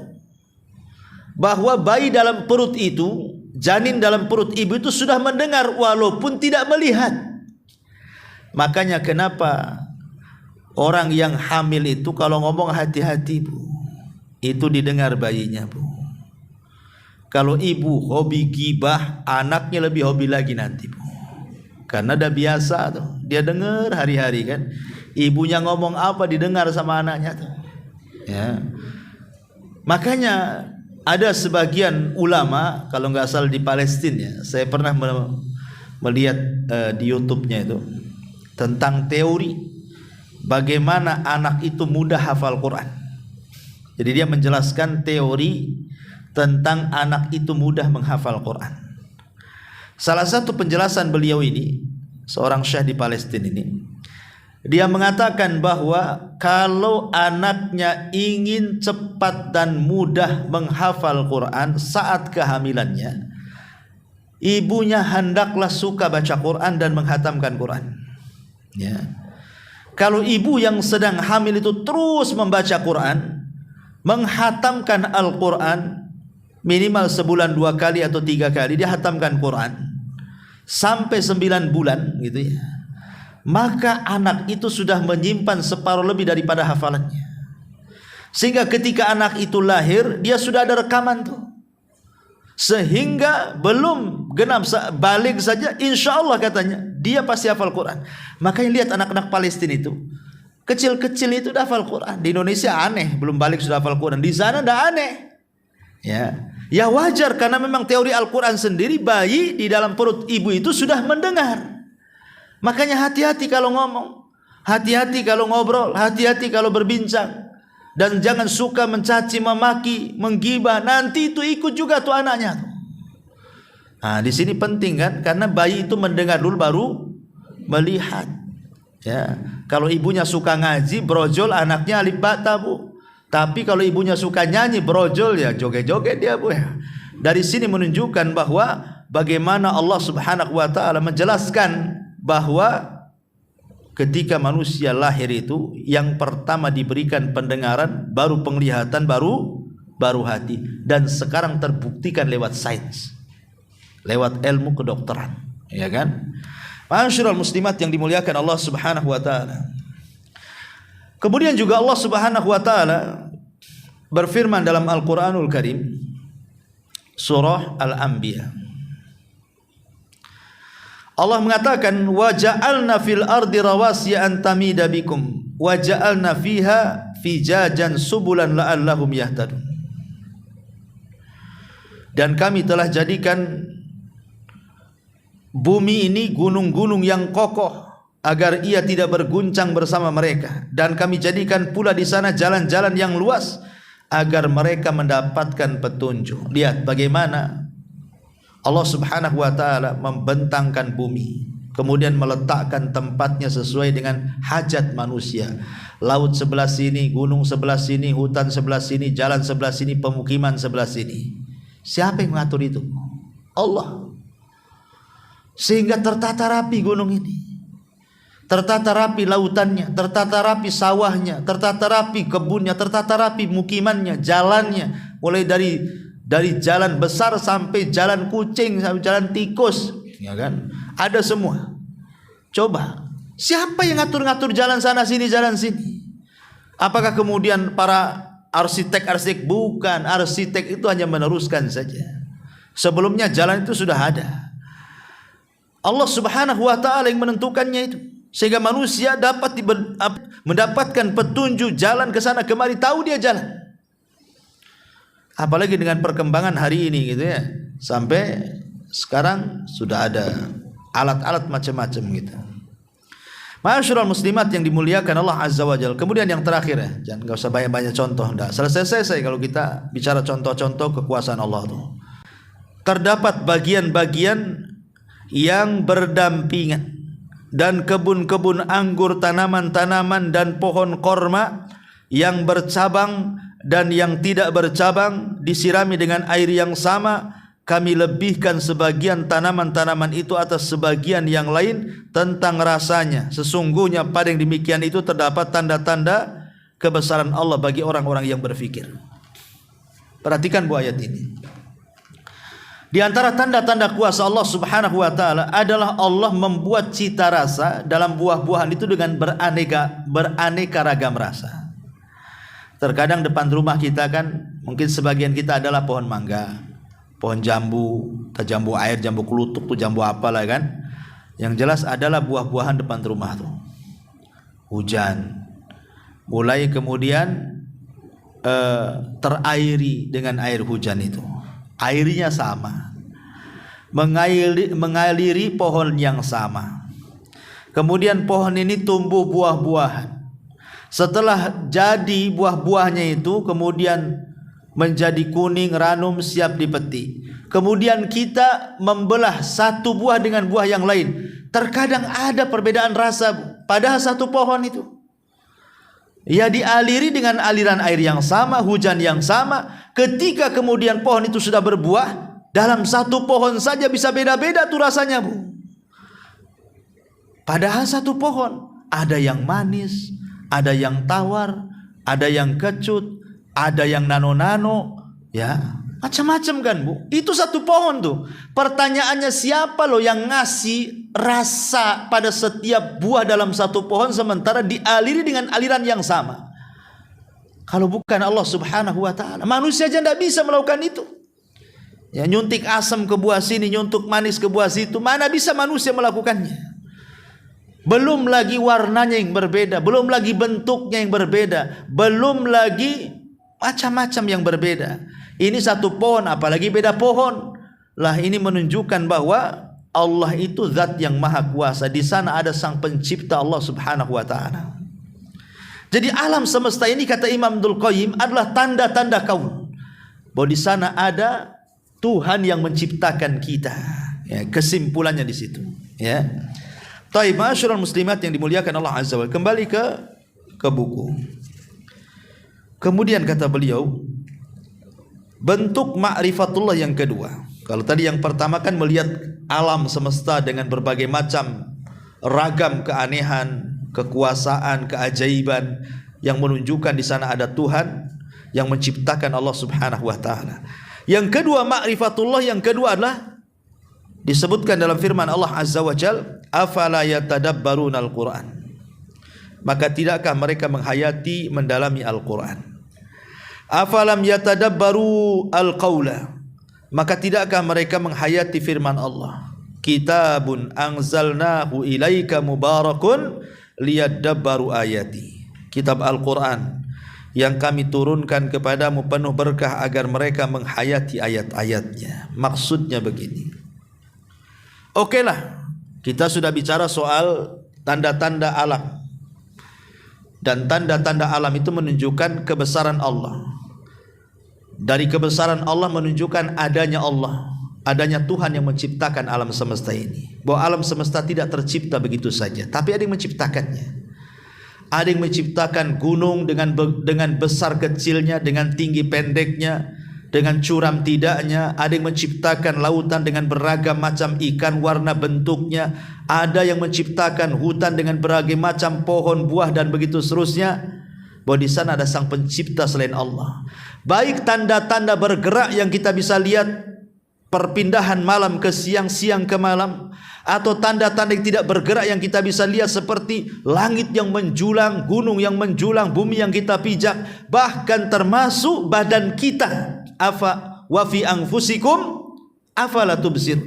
bahwa bayi dalam perut itu, janin dalam perut ibu itu sudah mendengar walaupun tidak melihat. Makanya kenapa orang yang hamil itu kalau ngomong hati-hati Bu, itu didengar bayinya Bu. Kalau ibu hobi gibah, anaknya lebih hobi lagi nanti, Bu. Karena udah biasa tuh, dia dengar hari-hari kan, ibunya ngomong apa didengar sama anaknya tuh. Ya. Makanya ada sebagian ulama, kalau nggak salah di Palestina, ya, saya pernah melihat di YouTube-nya itu tentang teori bagaimana anak itu mudah hafal Quran. Jadi dia menjelaskan teori tentang anak itu mudah menghafal Quran. Salah satu penjelasan beliau ini, seorang syekh di Palestina ini, dia mengatakan bahwa kalau anaknya ingin cepat dan mudah menghafal Quran saat kehamilannya, ibunya hendaklah suka baca Quran dan menghatamkan Quran. Ya. Kalau ibu yang sedang hamil itu terus membaca Quran, menghatamkan Al-Quran, minimal sebulan 2 kali atau 3 kali dia hatamkan Quran sampai 9 bulan gitu ya, maka anak itu sudah menyimpan separuh lebih daripada hafalannya, sehingga ketika anak itu lahir dia sudah ada rekaman tuh, sehingga belum genap balik saja insya Allah katanya dia pasti hafal Quran. Makanya lihat anak-anak Palestina itu kecil-kecil itu udah hafal Quran. Di Indonesia aneh, belum balik sudah hafal Quran. Di sana udah aneh. Ya wajar, karena memang teori Al-Quran sendiri, bayi di dalam perut ibu itu sudah mendengar. Makanya hati-hati kalau ngomong, hati-hati kalau ngobrol, hati-hati kalau berbincang, dan jangan suka mencaci, memaki, menggibah. Nanti itu ikut juga tuh anaknya. Nah, di sini penting kan, karena bayi itu mendengar dulu baru melihat. Ya, kalau ibunya suka ngaji, brojol, anaknya alif ba ta, Bu. Tapi kalau ibunya suka nyanyi, brojol, ya joget-joget dia, Bu ya. Dari sini menunjukkan bahwa bagaimana Allah Subhanahu wa taala menjelaskan bahwa ketika manusia lahir itu yang pertama diberikan pendengaran, baru penglihatan, baru hati, dan sekarang terbuktikan lewat sains, lewat ilmu kedokteran, ya kan? Ma'asyiral muslimat yang dimuliakan Allah Subhanahu wa taala. Kemudian juga Allah Subhanahu wa taala berfirman dalam Al-Qur'anul Karim, surah Al-Anbiya. Allah mengatakan, wa ja'alna fil ardi rawasiya an tamida bikum wa ja'alna fiha fijajan subulan la'allahum yahtadun. Dan kami telah jadikan bumi ini gunung-gunung yang kokoh agar ia tidak berguncang bersama mereka, dan kami jadikan pula di sana jalan-jalan yang luas agar mereka mendapatkan petunjuk. Lihat bagaimana Allah Subhanahu wa taala membentangkan bumi, kemudian meletakkan tempatnya sesuai dengan hajat manusia. Laut sebelah sini, gunung sebelah sini, hutan sebelah sini, jalan sebelah sini, pemukiman sebelah sini. Siapa yang mengatur itu? Allah. Sehingga tertata rapi gunung ini, tertata rapi lautannya, tertata rapi sawahnya, tertata rapi kebunnya, tertata rapi mukimannya, jalannya, mulai dari jalan besar sampai jalan kucing, sampai jalan tikus, ya kan? Ada semua. Coba, siapa yang ngatur-ngatur jalan sana sini, jalan sini? Apakah kemudian para arsitek-arsitek? Bukan, arsitek itu hanya meneruskan saja. Sebelumnya jalan itu sudah ada. Allah Subhanahu wa taala yang menentukannya itu, sehingga manusia dapat mendapatkan petunjuk jalan ke sana kemari, tahu dia jalan. Apalagi dengan perkembangan hari ini gitu ya, sampai sekarang sudah ada alat-alat macam-macam gitu. Ma'asyiral muslimat yang dimuliakan Allah Azza wa Jalla. Kemudian yang terakhir ya, jangan enggak usah banyak-banyak contoh, enggak selesai-selesai kalau kita bicara contoh-contoh kekuasaan Allah tuh. Terdapat bagian-bagian yang berdampingan, dan kebun-kebun anggur, tanaman-tanaman dan pohon korma yang bercabang dan yang tidak bercabang disirami dengan air yang sama. Kami lebihkan sebagian tanaman-tanaman itu atas sebagian yang lain tentang rasanya. Sesungguhnya pada yang demikian itu terdapat tanda-tanda kebesaran Allah bagi orang-orang yang berfikir. Perhatikan bu ayat ini. Di antara tanda-tanda kuasa Allah Subhanahu wa taala adalah Allah membuat cita rasa dalam buah-buahan itu dengan beraneka ragam rasa. Terkadang depan rumah kita kan, mungkin sebagian kita adalah pohon mangga, pohon jambu, jambu air, jambu kelutuk tuh, jambu apalah kan. Yang jelas adalah buah-buahan depan rumah tuh. Hujan, mulai kemudian terairi dengan air hujan itu. Airnya sama, mengaliri pohon yang sama. Kemudian pohon ini tumbuh buah-buahan. Setelah jadi buah-buahnya itu kemudian menjadi kuning, ranum, siap dipetik. Kemudian kita membelah satu buah dengan buah yang lain. Terkadang ada perbedaan rasa, padahal satu pohon itu. Ya, dialiri dengan aliran air yang sama, hujan yang sama. Ketika kemudian pohon itu sudah berbuah, dalam satu pohon saja bisa beda-beda tuh rasanya, Bu. Padahal satu pohon, ada yang manis, ada yang tawar, ada yang kecut, ada yang nano-nano, ya, macam-macam kan, Bu. Itu satu pohon tuh. Pertanyaannya, siapa loh yang ngasih rasa pada setiap buah dalam satu pohon sementara dialiri dengan aliran yang sama? Kalau bukan Allah Subhanahu wa taala. Manusia aja tidak bisa melakukan itu. Ya, nyuntik asam ke buah sini, nyuntik manis ke buah situ, mana bisa manusia melakukannya? Belum lagi warnanya yang berbeda, belum lagi bentuknya yang berbeda, belum lagi macam-macam yang berbeda. Ini satu pohon, apalagi beda pohon. Lah, ini menunjukkan bahwa Allah itu zat yang maha kuasa. Di sana ada sang pencipta, Allah Subhanahu wa taala. Jadi alam semesta ini, kata Imam Ibnul Qayyim, adalah tanda-tanda kaun. Bahwa di sana ada Tuhan yang menciptakan kita. Ya, kesimpulannya di situ. Ya. Taib, ma'asyiral muslimat yang dimuliakan Allah Azza wa Jalla. Kembali ke buku. Kemudian kata beliau, bentuk ma'rifatullah yang kedua. Kalau tadi yang pertama kan melihat alam semesta dengan berbagai macam ragam keanehan, kekuasaan, keajaiban yang menunjukkan di sana ada Tuhan yang menciptakan, Allah Subhanahu wa taala. Yang kedua, ma'rifatullah yang kedua adalah disebutkan dalam firman Allah Azza wa Jalla, afala yatadabbaruna al-Qur'an. Maka tidakkah mereka menghayati, mendalami Al-Qur'an? Afalam yatadabbaru al-qawla. Maka tidakkah mereka menghayati firman Allah? Kitabun anzalnahu ilaika mubarakun liyadabbaru ayati. Kitab Al-Quran yang kami turunkan kepadamu penuh berkah agar mereka menghayati ayat-ayatnya. Maksudnya begini. Oke lah, kita sudah bicara soal tanda-tanda alam. Dan tanda-tanda alam itu menunjukkan kebesaran Allah. Dari kebesaran Allah menunjukkan adanya Allah, adanya Tuhan yang menciptakan alam semesta ini. Bahwa alam semesta tidak tercipta begitu saja, tapi ada yang menciptakannya. Ada yang menciptakan gunung dengan besar kecilnya, dengan tinggi pendeknya, dengan curam tidaknya. Ada yang menciptakan lautan dengan beragam macam ikan, warna bentuknya. Ada yang menciptakan hutan dengan berbagai macam pohon, buah, dan begitu seterusnya. Bahwa di sana ada sang pencipta selain Allah. Baik tanda-tanda bergerak yang kita bisa lihat, perpindahan malam ke siang, siang ke malam, atau tanda-tanda yang tidak bergerak yang kita bisa lihat seperti langit yang menjulang, gunung yang menjulang, bumi yang kita pijak, bahkan termasuk badan kita. Afa wa fi anfusikum afala tubsir.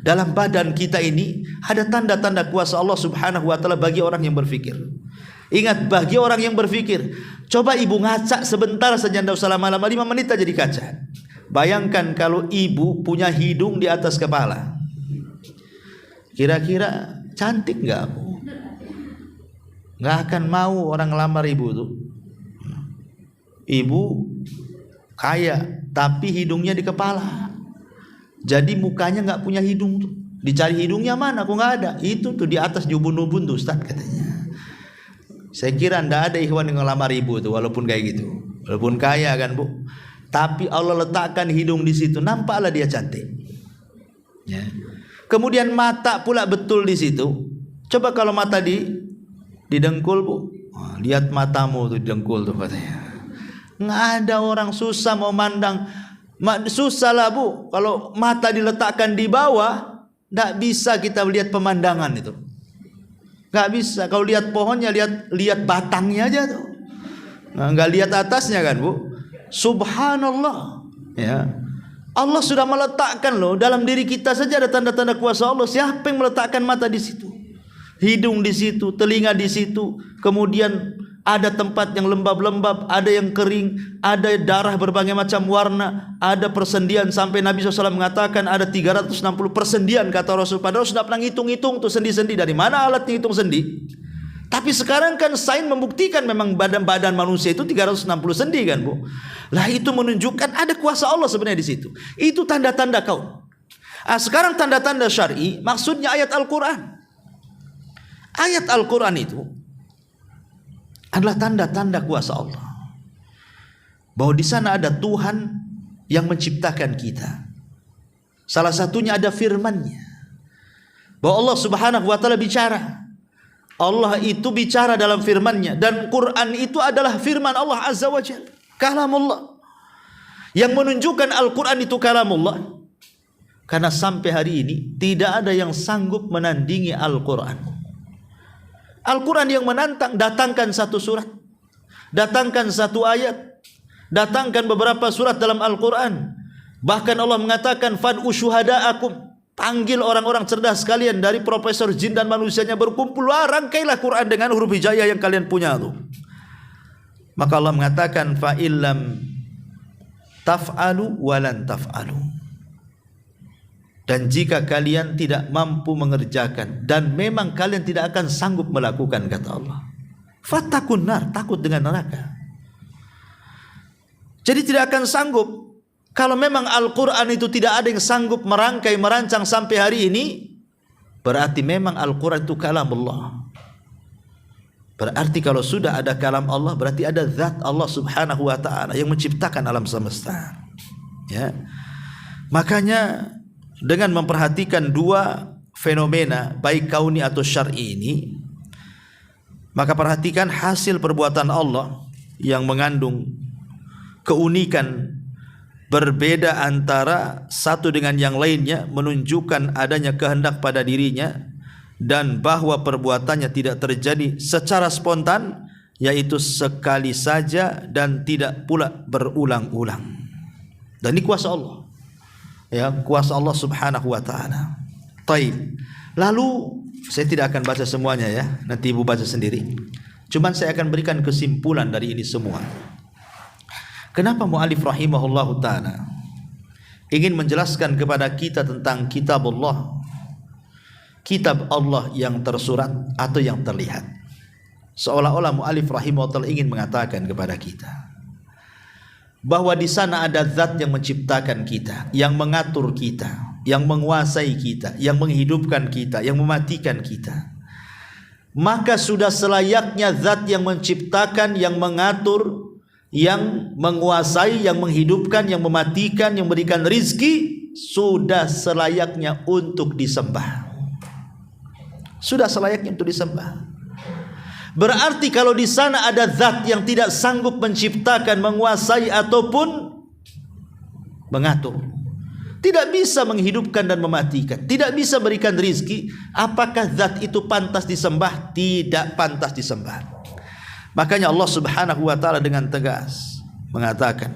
Dalam badan kita ini ada tanda-tanda kuasa Allah Subhanahu wa taala bagi orang yang berfikir. Ingat, bagi orang yang berfikir. Coba ibu ngaca sebentar saja, tidak usah lama-lama, 5 menit aja di kaca. Bayangkan kalau ibu punya hidung di atas kepala, kira-kira cantik nggak, Bu? Nggak akan mau orang ngelamar ibu tuh. Ibu kaya tapi hidungnya di kepala, jadi mukanya nggak punya hidung tuh. Dicari hidungnya mana? Kok nggak ada? Itu tuh di atas di ubun-ubun tuh, Ustaz katanya. Saya kira ndak ada ikhwan yang ngelamar ibu tuh, walaupun kayak gitu, walaupun kaya kan, Bu. Tapi Allah letakkan hidung di situ, nampaklah dia cantik. Ya. Kemudian mata pula betul di situ. Coba kalau mata didengkul, Bu. Wah, lihat matamu tuh didengkul tuh katanya. Nggak ada orang susah mau mandang. Susah lah, Bu. Kalau mata diletakkan di bawah, nggak bisa kita lihat pemandangan itu. Nggak bisa. Kalau lihat pohonnya, lihat batangnya aja tuh. Nggak lihat atasnya kan, Bu. Subhanallah, ya. Allah sudah meletakkan loh, dalam diri kita saja ada tanda-tanda kuasa Allah. Siapa yang meletakkan mata di situ, hidung di situ, telinga di situ, kemudian ada tempat yang lembab-lembab, ada yang kering, ada darah berbagai macam warna, ada persendian sampai Nabi SAW mengatakan ada 360 persendian kata Rasul. Padahal sudah pernah ngitung-ngitung tuh sendi-sendi, dari mana alat ngitung sendi? Tapi sekarang kan sains membuktikan memang badan manusia itu 360 sendi kan, Bu. Lah itu menunjukkan ada kuasa Allah sebenarnya di situ. Itu tanda-tanda kaun. Sekarang tanda-tanda syar'i maksudnya ayat Al-Qur'an. Ayat Al-Qur'an itu adalah tanda-tanda kuasa Allah. Bahwa di sana ada Tuhan yang menciptakan kita. Salah satunya ada firman-Nya. Bahwa Allah Subhanahu wa taala bicara. Allah itu bicara dalam firman-Nya, dan Quran itu adalah firman Allah Azza wa Jalla, kalamullah. Yang menunjukkan Al-Quran itu kalamullah, karena sampai hari ini tidak ada yang sanggup menandingi Al-Quran. Al-Quran yang menantang, datangkan satu surat, datangkan satu ayat, datangkan beberapa surat dalam Al-Quran. Bahkan Allah mengatakan fad'u syuhada'akum, panggil orang-orang cerdas sekalian dari profesor jin dan manusianya berkumpul, rangkailah Quran dengan huruf hijaiyah yang kalian punya tuh. Maka Allah mengatakan fa illam taf'alu walan taf'alu, dan jika kalian tidak mampu mengerjakan dan memang kalian tidak akan sanggup melakukan, kata Allah, fatakun nar, takut dengan neraka. Jadi tidak akan sanggup. Kalau memang Al-Quran itu tidak ada yang sanggup merangkai, merancang sampai hari ini, berarti memang Al-Quran itu kalam Allah. Berarti kalau sudah ada kalam Allah, berarti ada zat Allah Subhanahu wa ta'ala yang menciptakan alam semesta. Ya. Makanya dengan memperhatikan dua fenomena, baik kauni atau syar'i ini, maka perhatikan hasil perbuatan Allah yang mengandung keunikan berbeda antara satu dengan yang lainnya, menunjukkan adanya kehendak pada dirinya, dan bahwa perbuatannya tidak terjadi secara spontan, yaitu sekali saja dan tidak pula berulang-ulang. Dan ini kuasa Allah, ya, kuasa Allah Subhanahu wa ta'ala. Taib. Lalu saya tidak akan baca semuanya ya, nanti ibu baca sendiri. Cuman saya akan berikan kesimpulan dari ini semua. Kenapa mu'alif rahimahullahu ta'ala ingin menjelaskan kepada kita tentang kitab Allah, kitab Allah yang tersurat atau yang terlihat. Seolah-olah mu'alif rahimahullahu ta'ala ingin mengatakan kepada kita bahwa di sana ada zat yang menciptakan kita, yang mengatur kita, yang menguasai kita, yang menghidupkan kita, yang mematikan kita. Maka sudah selayaknya zat yang menciptakan, yang mengatur, yang menguasai, yang menghidupkan, yang mematikan, yang memberikan rizki, sudah selayaknya untuk disembah. Sudah selayaknya untuk disembah. Berarti kalau di sana ada zat yang tidak sanggup menciptakan, menguasai ataupun mengatur, tidak bisa menghidupkan dan mematikan, tidak bisa berikan rizki, apakah zat itu pantas disembah? Tidak pantas disembah. Makanya Allah Subhanahu wa ta'ala dengan tegas mengatakan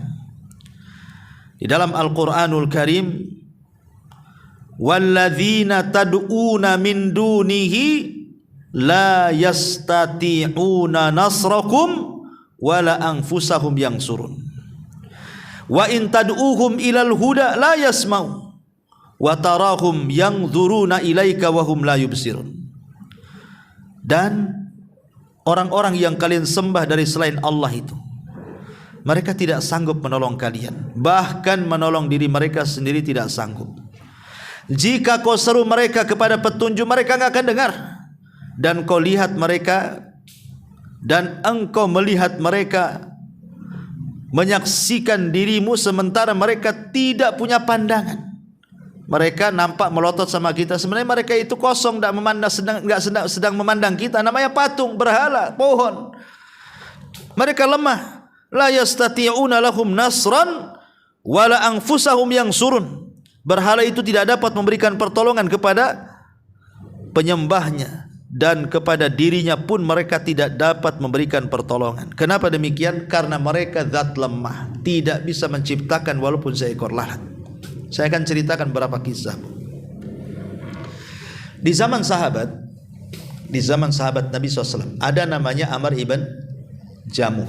di dalam Al-Quranul Karim, walladzina tad'una min dunihi la yastati'una nasrakum wala anfusahum yansurun wa in tad'uhum ilal huda la yasma'u wa tarahum yanzuruna ilaika wa hum la yubsirun. Dan orang-orang yang kalian sembah dari selain Allah itu, mereka tidak sanggup menolong kalian, bahkan menolong diri mereka sendiri tidak sanggup. Jika kau seru mereka kepada petunjuk, mereka enggak akan dengar. Dan kau lihat mereka, dan engkau melihat mereka, menyaksikan dirimu sementara mereka tidak punya pandangan. Mereka nampak melotot sama kita, sebenarnya mereka itu kosong, tidak memandang, sedang memandang kita. Namanya patung, berhala, pohon. Mereka lemah. La yastati'una lahum nasran wala anfusahum yansurun. Berhala itu tidak dapat memberikan pertolongan kepada penyembahnya, dan kepada dirinya pun mereka tidak dapat memberikan pertolongan. Kenapa demikian? Karena mereka zat lemah, tidak bisa menciptakan walaupun seekor lalat. Saya akan ceritakan beberapa kisah, Bu. Di zaman sahabat Nabi SAW, ada namanya Amr ibn Jamuh.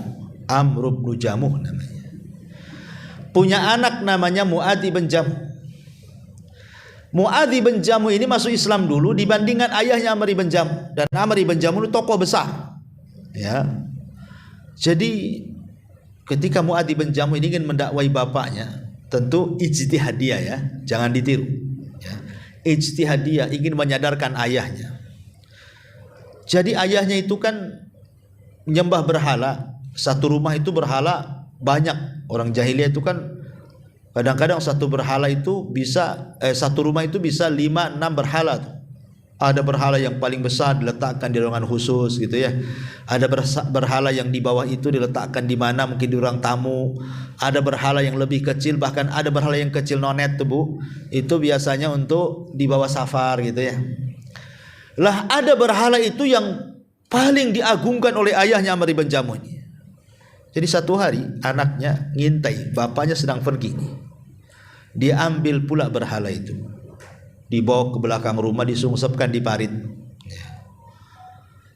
Amr ibn Jamuh namanya. Punya anak namanya Mu'adz ibn Jamuh. Mu'adz ibn Jamuh ini masuk Islam dulu dibandingkan ayahnya Amr ibn Jamuh. Dan Amr ibn Jamuh itu tokoh besar. Ya. Jadi ketika Mu'adz ibn Jamuh ini ingin mendakwai bapaknya, tentu ijtihadiyah ya, jangan ditiru. Ya. Ijtihadiyah, ingin menyadarkan ayahnya. Jadi ayahnya itu kan menyembah berhala. Satu rumah itu berhala banyak. Orang jahiliyah itu kan kadang-kadang satu berhala itu bisa satu rumah itu bisa 5-6 berhala tuh. Ada berhala yang paling besar diletakkan di ruangan khusus gitu ya. Ada berhala yang di bawah itu diletakkan di mana, mungkin di ruang tamu. Ada berhala yang lebih kecil, bahkan ada berhala yang kecil nonet tuh, Bu. Itu biasanya untuk di bawah safar gitu ya. Lah ada berhala itu yang paling diagungkan oleh ayahnya Amr ibn Jamuh ini. Jadi satu hari anaknya ngintai, bapaknya sedang pergi. Dia ambil pula berhala itu, dibawa ke belakang rumah, disungsepkan di parit.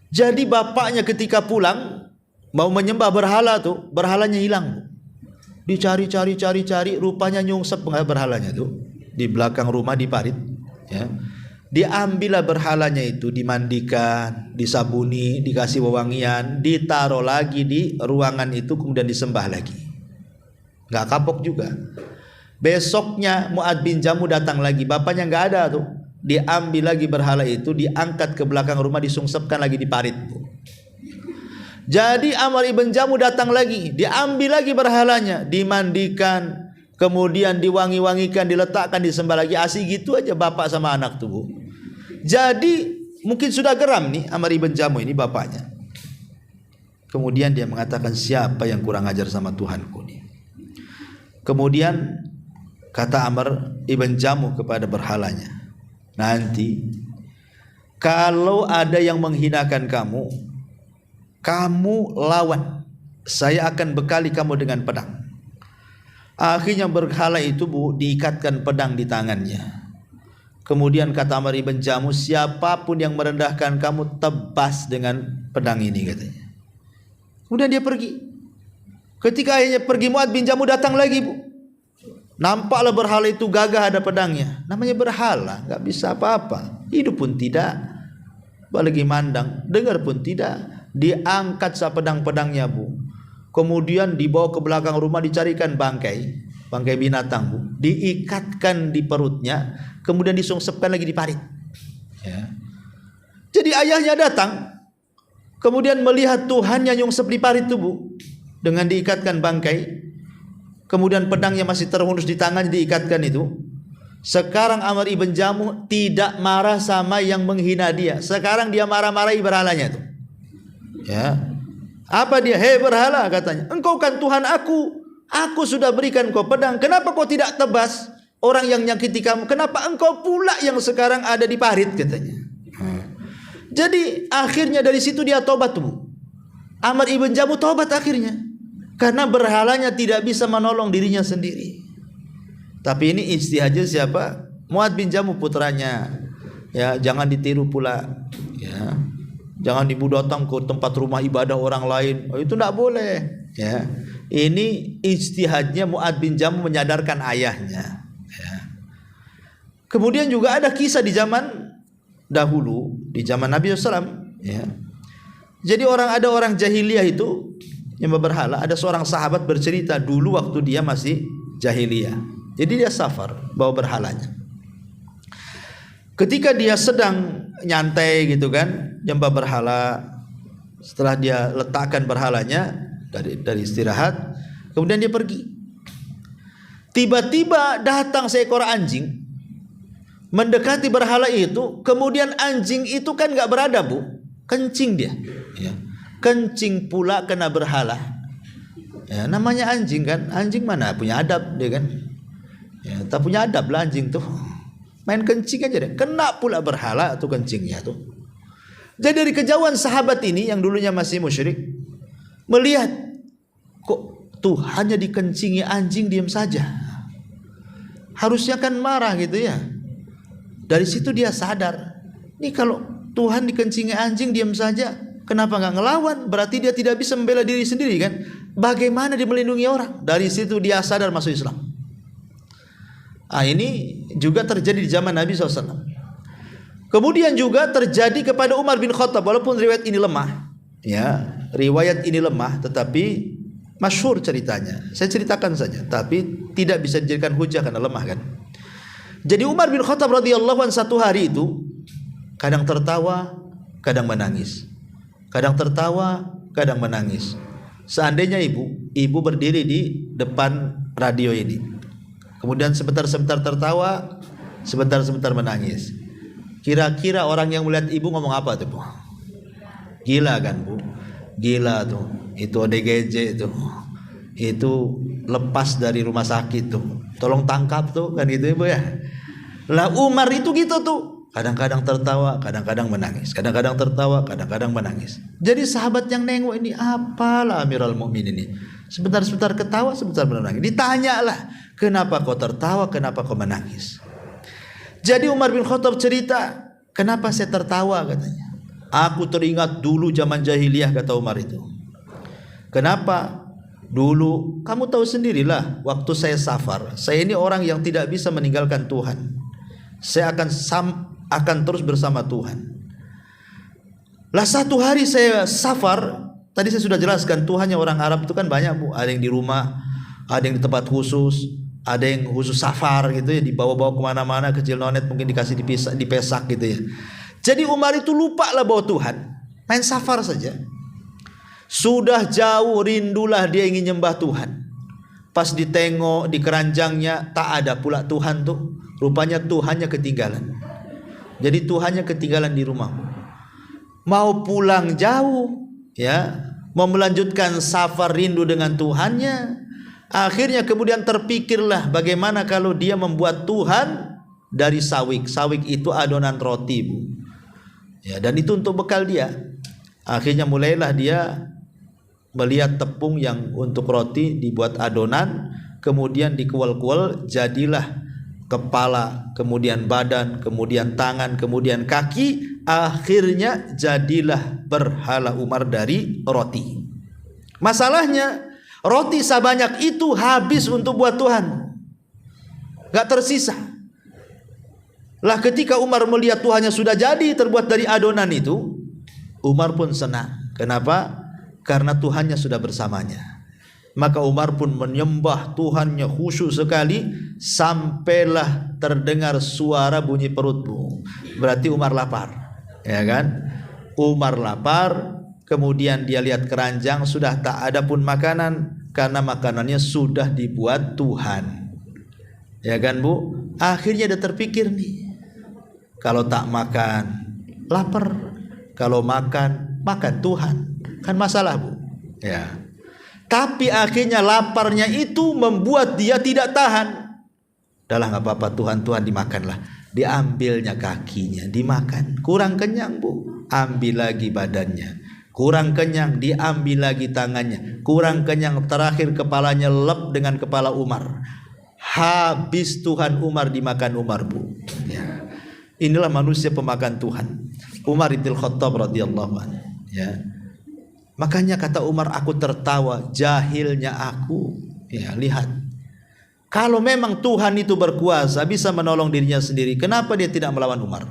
Jadi bapaknya ketika pulang mau menyembah berhala tuh, berhalanya hilang. Dicari, rupanya nyungsep berhalanya tuh di belakang rumah di parit. Ya. Diambillah berhalanya itu, dimandikan, disabuni, dikasih wewangian, ditaruh lagi di ruangan itu, kemudian disembah lagi. Gak kapok juga. Besoknya Mu'adz bin Jamuh datang lagi, bapaknya gak ada tuh. Diambil lagi berhala itu, diangkat ke belakang rumah, disungsepkan lagi di parit. Jadi Amr ibn Jamuh datang lagi, diambil lagi berhalanya, dimandikan, kemudian diwangi-wangikan, diletakkan, disembah lagi. Asik gitu aja bapak sama anak tuh, Bu. Jadi mungkin sudah geram nih Amr ibn Jamuh ini bapaknya. Kemudian dia mengatakan, siapa yang kurang ajar sama Tuhanku nih? Kemudian kata Amr ibn Jamuh kepada berhalanya, nanti kalau ada yang menghinakan kamu, kamu lawan, saya akan bekali kamu dengan pedang. Akhirnya berhala itu, Bu, diikatkan pedang di tangannya. Kemudian kata Amr ibn Jamuh, siapapun yang merendahkan kamu, tebas dengan pedang ini, katanya. Kemudian dia pergi. Ketika akhirnya pergi, Mu'adz bin Jamuh datang lagi, Bu. Nampaklah berhala itu gagah ada pedangnya. Namanya berhala, gak bisa apa-apa. Hidup pun tidak, apalagi mandang, dengar pun tidak. Diangkat pedang-pedangnya, Bu. Kemudian dibawa ke belakang rumah, dicarikan bangkai binatang, Bu. Diikatkan di perutnya, kemudian disungsepkan lagi di parit. Ya. Jadi ayahnya datang, kemudian melihat Tuhannya nyungsep di parit itu, Bu, dengan diikatkan bangkai. Kemudian pedangnya masih terhunus di tangan, diikatkan itu. Sekarang Amr ibn Jamuh tidak marah sama yang menghina dia. Sekarang dia marah-marahi berhalanya itu. Ya. Apa dia? Hei berhala, katanya, engkau kan Tuhan aku sudah berikan kau pedang, kenapa kau tidak tebas orang yang nyakiti kamu? Kenapa engkau pula yang sekarang ada di parit, katanya. Jadi akhirnya dari situ dia tobat tuh. Amr ibn Jamuh tobat akhirnya, karena berhalanya tidak bisa menolong dirinya sendiri. Tapi ini ijtihadnya siapa? Mu'adz bin Jamuh, putranya. Ya, jangan ditiru pula. Ya. Jangan ibu datang ke tempat rumah ibadah orang lain. Oh, itu tidak boleh. Ya. Ini ijtihadnya Mu'adz bin Jamuh menyadarkan ayahnya. Ya. Kemudian juga ada kisah di zaman dahulu, di zaman Nabi SAW. Ya. Jadi ada orang jahiliyah itu yang berhala. Ada seorang sahabat bercerita dulu waktu dia masih jahiliyah. Jadi dia safar bawa berhalanya. Ketika dia sedang nyantai gitu kan, nyembah berhala, setelah dia letakkan berhalanya dari istirahat, kemudian dia pergi. Tiba-tiba datang seekor anjing mendekati berhala itu. Kemudian anjing itu kan gak beradab, Bu, kencing dia. Ya. Kencing pula kena berhala. Ya, namanya anjing kan, anjing mana punya adab dia kan. Ya, tak punya adab lah anjing tuh. Main kencing aja deh, kena pula berhala tuh kencingnya tuh. Jadi dari kejauhan sahabat ini yang dulunya masih musyrik melihat, kok tuh hanya dikencingi anjing diam saja. harusnya kan marah gitu ya. Dari situ dia sadar, ini kalau Tuhan dikencingi anjing diam saja, kenapa nggak ngelawan? Berarti dia tidak bisa membela diri sendiri kan? Bagaimana dia melindungi orang? Dari situ dia sadar masuk Islam. Ini juga terjadi di zaman Nabi SAW. Kemudian juga terjadi kepada Umar bin Khattab, walaupun riwayat ini lemah, ya, riwayat ini lemah, tetapi masyhur ceritanya. Saya ceritakan saja, tapi tidak bisa dijadikan hujah karena lemah kan. Jadi Umar bin Khattab radhiyallahu anhu satu hari itu kadang tertawa, kadang menangis. Kadang tertawa, kadang menangis. Seandainya ibu berdiri di depan radio ini, kemudian sebentar-sebentar tertawa, sebentar-sebentar menangis. Kira-kira orang yang melihat ibu ngomong apa tuh, Bu? Gila kan, Bu? Gila tuh. Itu ODGJ tuh. Itu lepas dari rumah sakit tuh. Tolong tangkap tuh, kan gitu Ibu ya. Lah Umar itu gitu tuh. Kadang-kadang tertawa, kadang-kadang menangis. Kadang-kadang tertawa, kadang-kadang menangis. Jadi sahabat yang nengok ini, apalah Amirul Mukminin ini. Sebentar-sebentar ketawa, sebentar menangis. Ditanyalah, kenapa kau tertawa, kenapa kau menangis? Jadi Umar bin Khattab cerita, kenapa saya tertawa katanya. Aku teringat dulu zaman jahiliyah, kata Umar itu. Kenapa? Dulu kamu tahu sendirilah, waktu saya safar, saya ini orang yang tidak bisa meninggalkan Tuhan. Saya akan terus bersama Tuhan. Lah satu hari saya safar, tadi saya sudah jelaskan Tuhannya orang Arab itu kan banyak, Bu. Ada yang di rumah, ada yang di tempat khusus, ada yang khusus safar gitu ya, dibawa-bawa kemana-mana, kecil nonet mungkin dikasih dipesak gitu ya. Jadi Umar itu lupa lah bawa Tuhan, main safar saja. Sudah jauh rindulah dia ingin nyembah Tuhan. Pas ditengok di keranjangnya tak ada pula Tuhan tuh. Rupanya Tuhannya ketinggalan. Jadi Tuhannya ketinggalan di rumah. Mau pulang jauh ya, mau melanjutkan safar rindu dengan Tuhannya. Akhirnya kemudian terpikirlah bagaimana kalau dia membuat Tuhan dari sawik. Sawik itu adonan roti, Bu. Ya, dan itu untuk bekal dia. Akhirnya mulailah dia melihat tepung yang untuk roti dibuat adonan, kemudian dikual-kual jadilah kepala, kemudian badan, kemudian tangan, kemudian kaki, akhirnya jadilah berhala Umar dari roti. Masalahnya roti sebanyak itu habis untuk buat Tuhan, gak tersisa. Lah ketika Umar melihat Tuhannya sudah jadi terbuat dari adonan itu, Umar pun senang. Kenapa? Karena Tuhannya sudah bersamanya. Maka Umar pun menyembah Tuhannya khusyuk sekali, sampailah terdengar suara bunyi perut, Bu. Berarti Umar lapar, ya kan? Umar lapar, kemudian dia lihat keranjang sudah tak ada pun makanan, karena makanannya sudah dibuat Tuhan, ya kan, Bu? Akhirnya dia terpikir nih, kalau tak makan lapar, kalau makan Tuhan, kan masalah, Bu, ya. Tapi akhirnya laparnya itu membuat dia tidak tahan. Dahlah nggak apa-apa, Tuhan dimakanlah. Diambilnya kakinya, dimakan. Kurang kenyang, Bu, ambil lagi badannya. Kurang kenyang, diambil lagi tangannya. Kurang kenyang, terakhir kepalanya lep dengan kepala Umar. Habis Tuhan Umar dimakan Umar, Bu, ya. Inilah manusia pemakan Tuhan, Umar bin Khattab radhiyallahu anhu, ya. Makanya kata Umar, aku tertawa, jahilnya aku. Ya, lihat. Kalau memang Tuhan itu berkuasa, bisa menolong dirinya sendiri, kenapa dia tidak melawan Umar?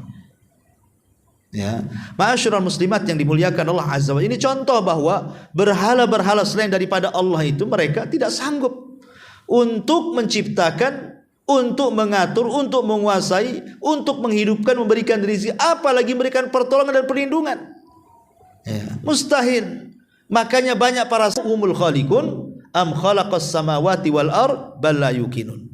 Ya, ma'asyiral muslimat yang dimuliakan Allah Azza wa Jalla. Ini contoh bahwa berhala-berhala selain daripada Allah itu mereka tidak sanggup untuk menciptakan, untuk mengatur, untuk menguasai, untuk menghidupkan, memberikan rezeki, apalagi memberikan pertolongan dan perlindungan. Ya, mustahil. Makanya banyak para umul khaliqun am khalaqas samawati wal ard bal la yuqinun.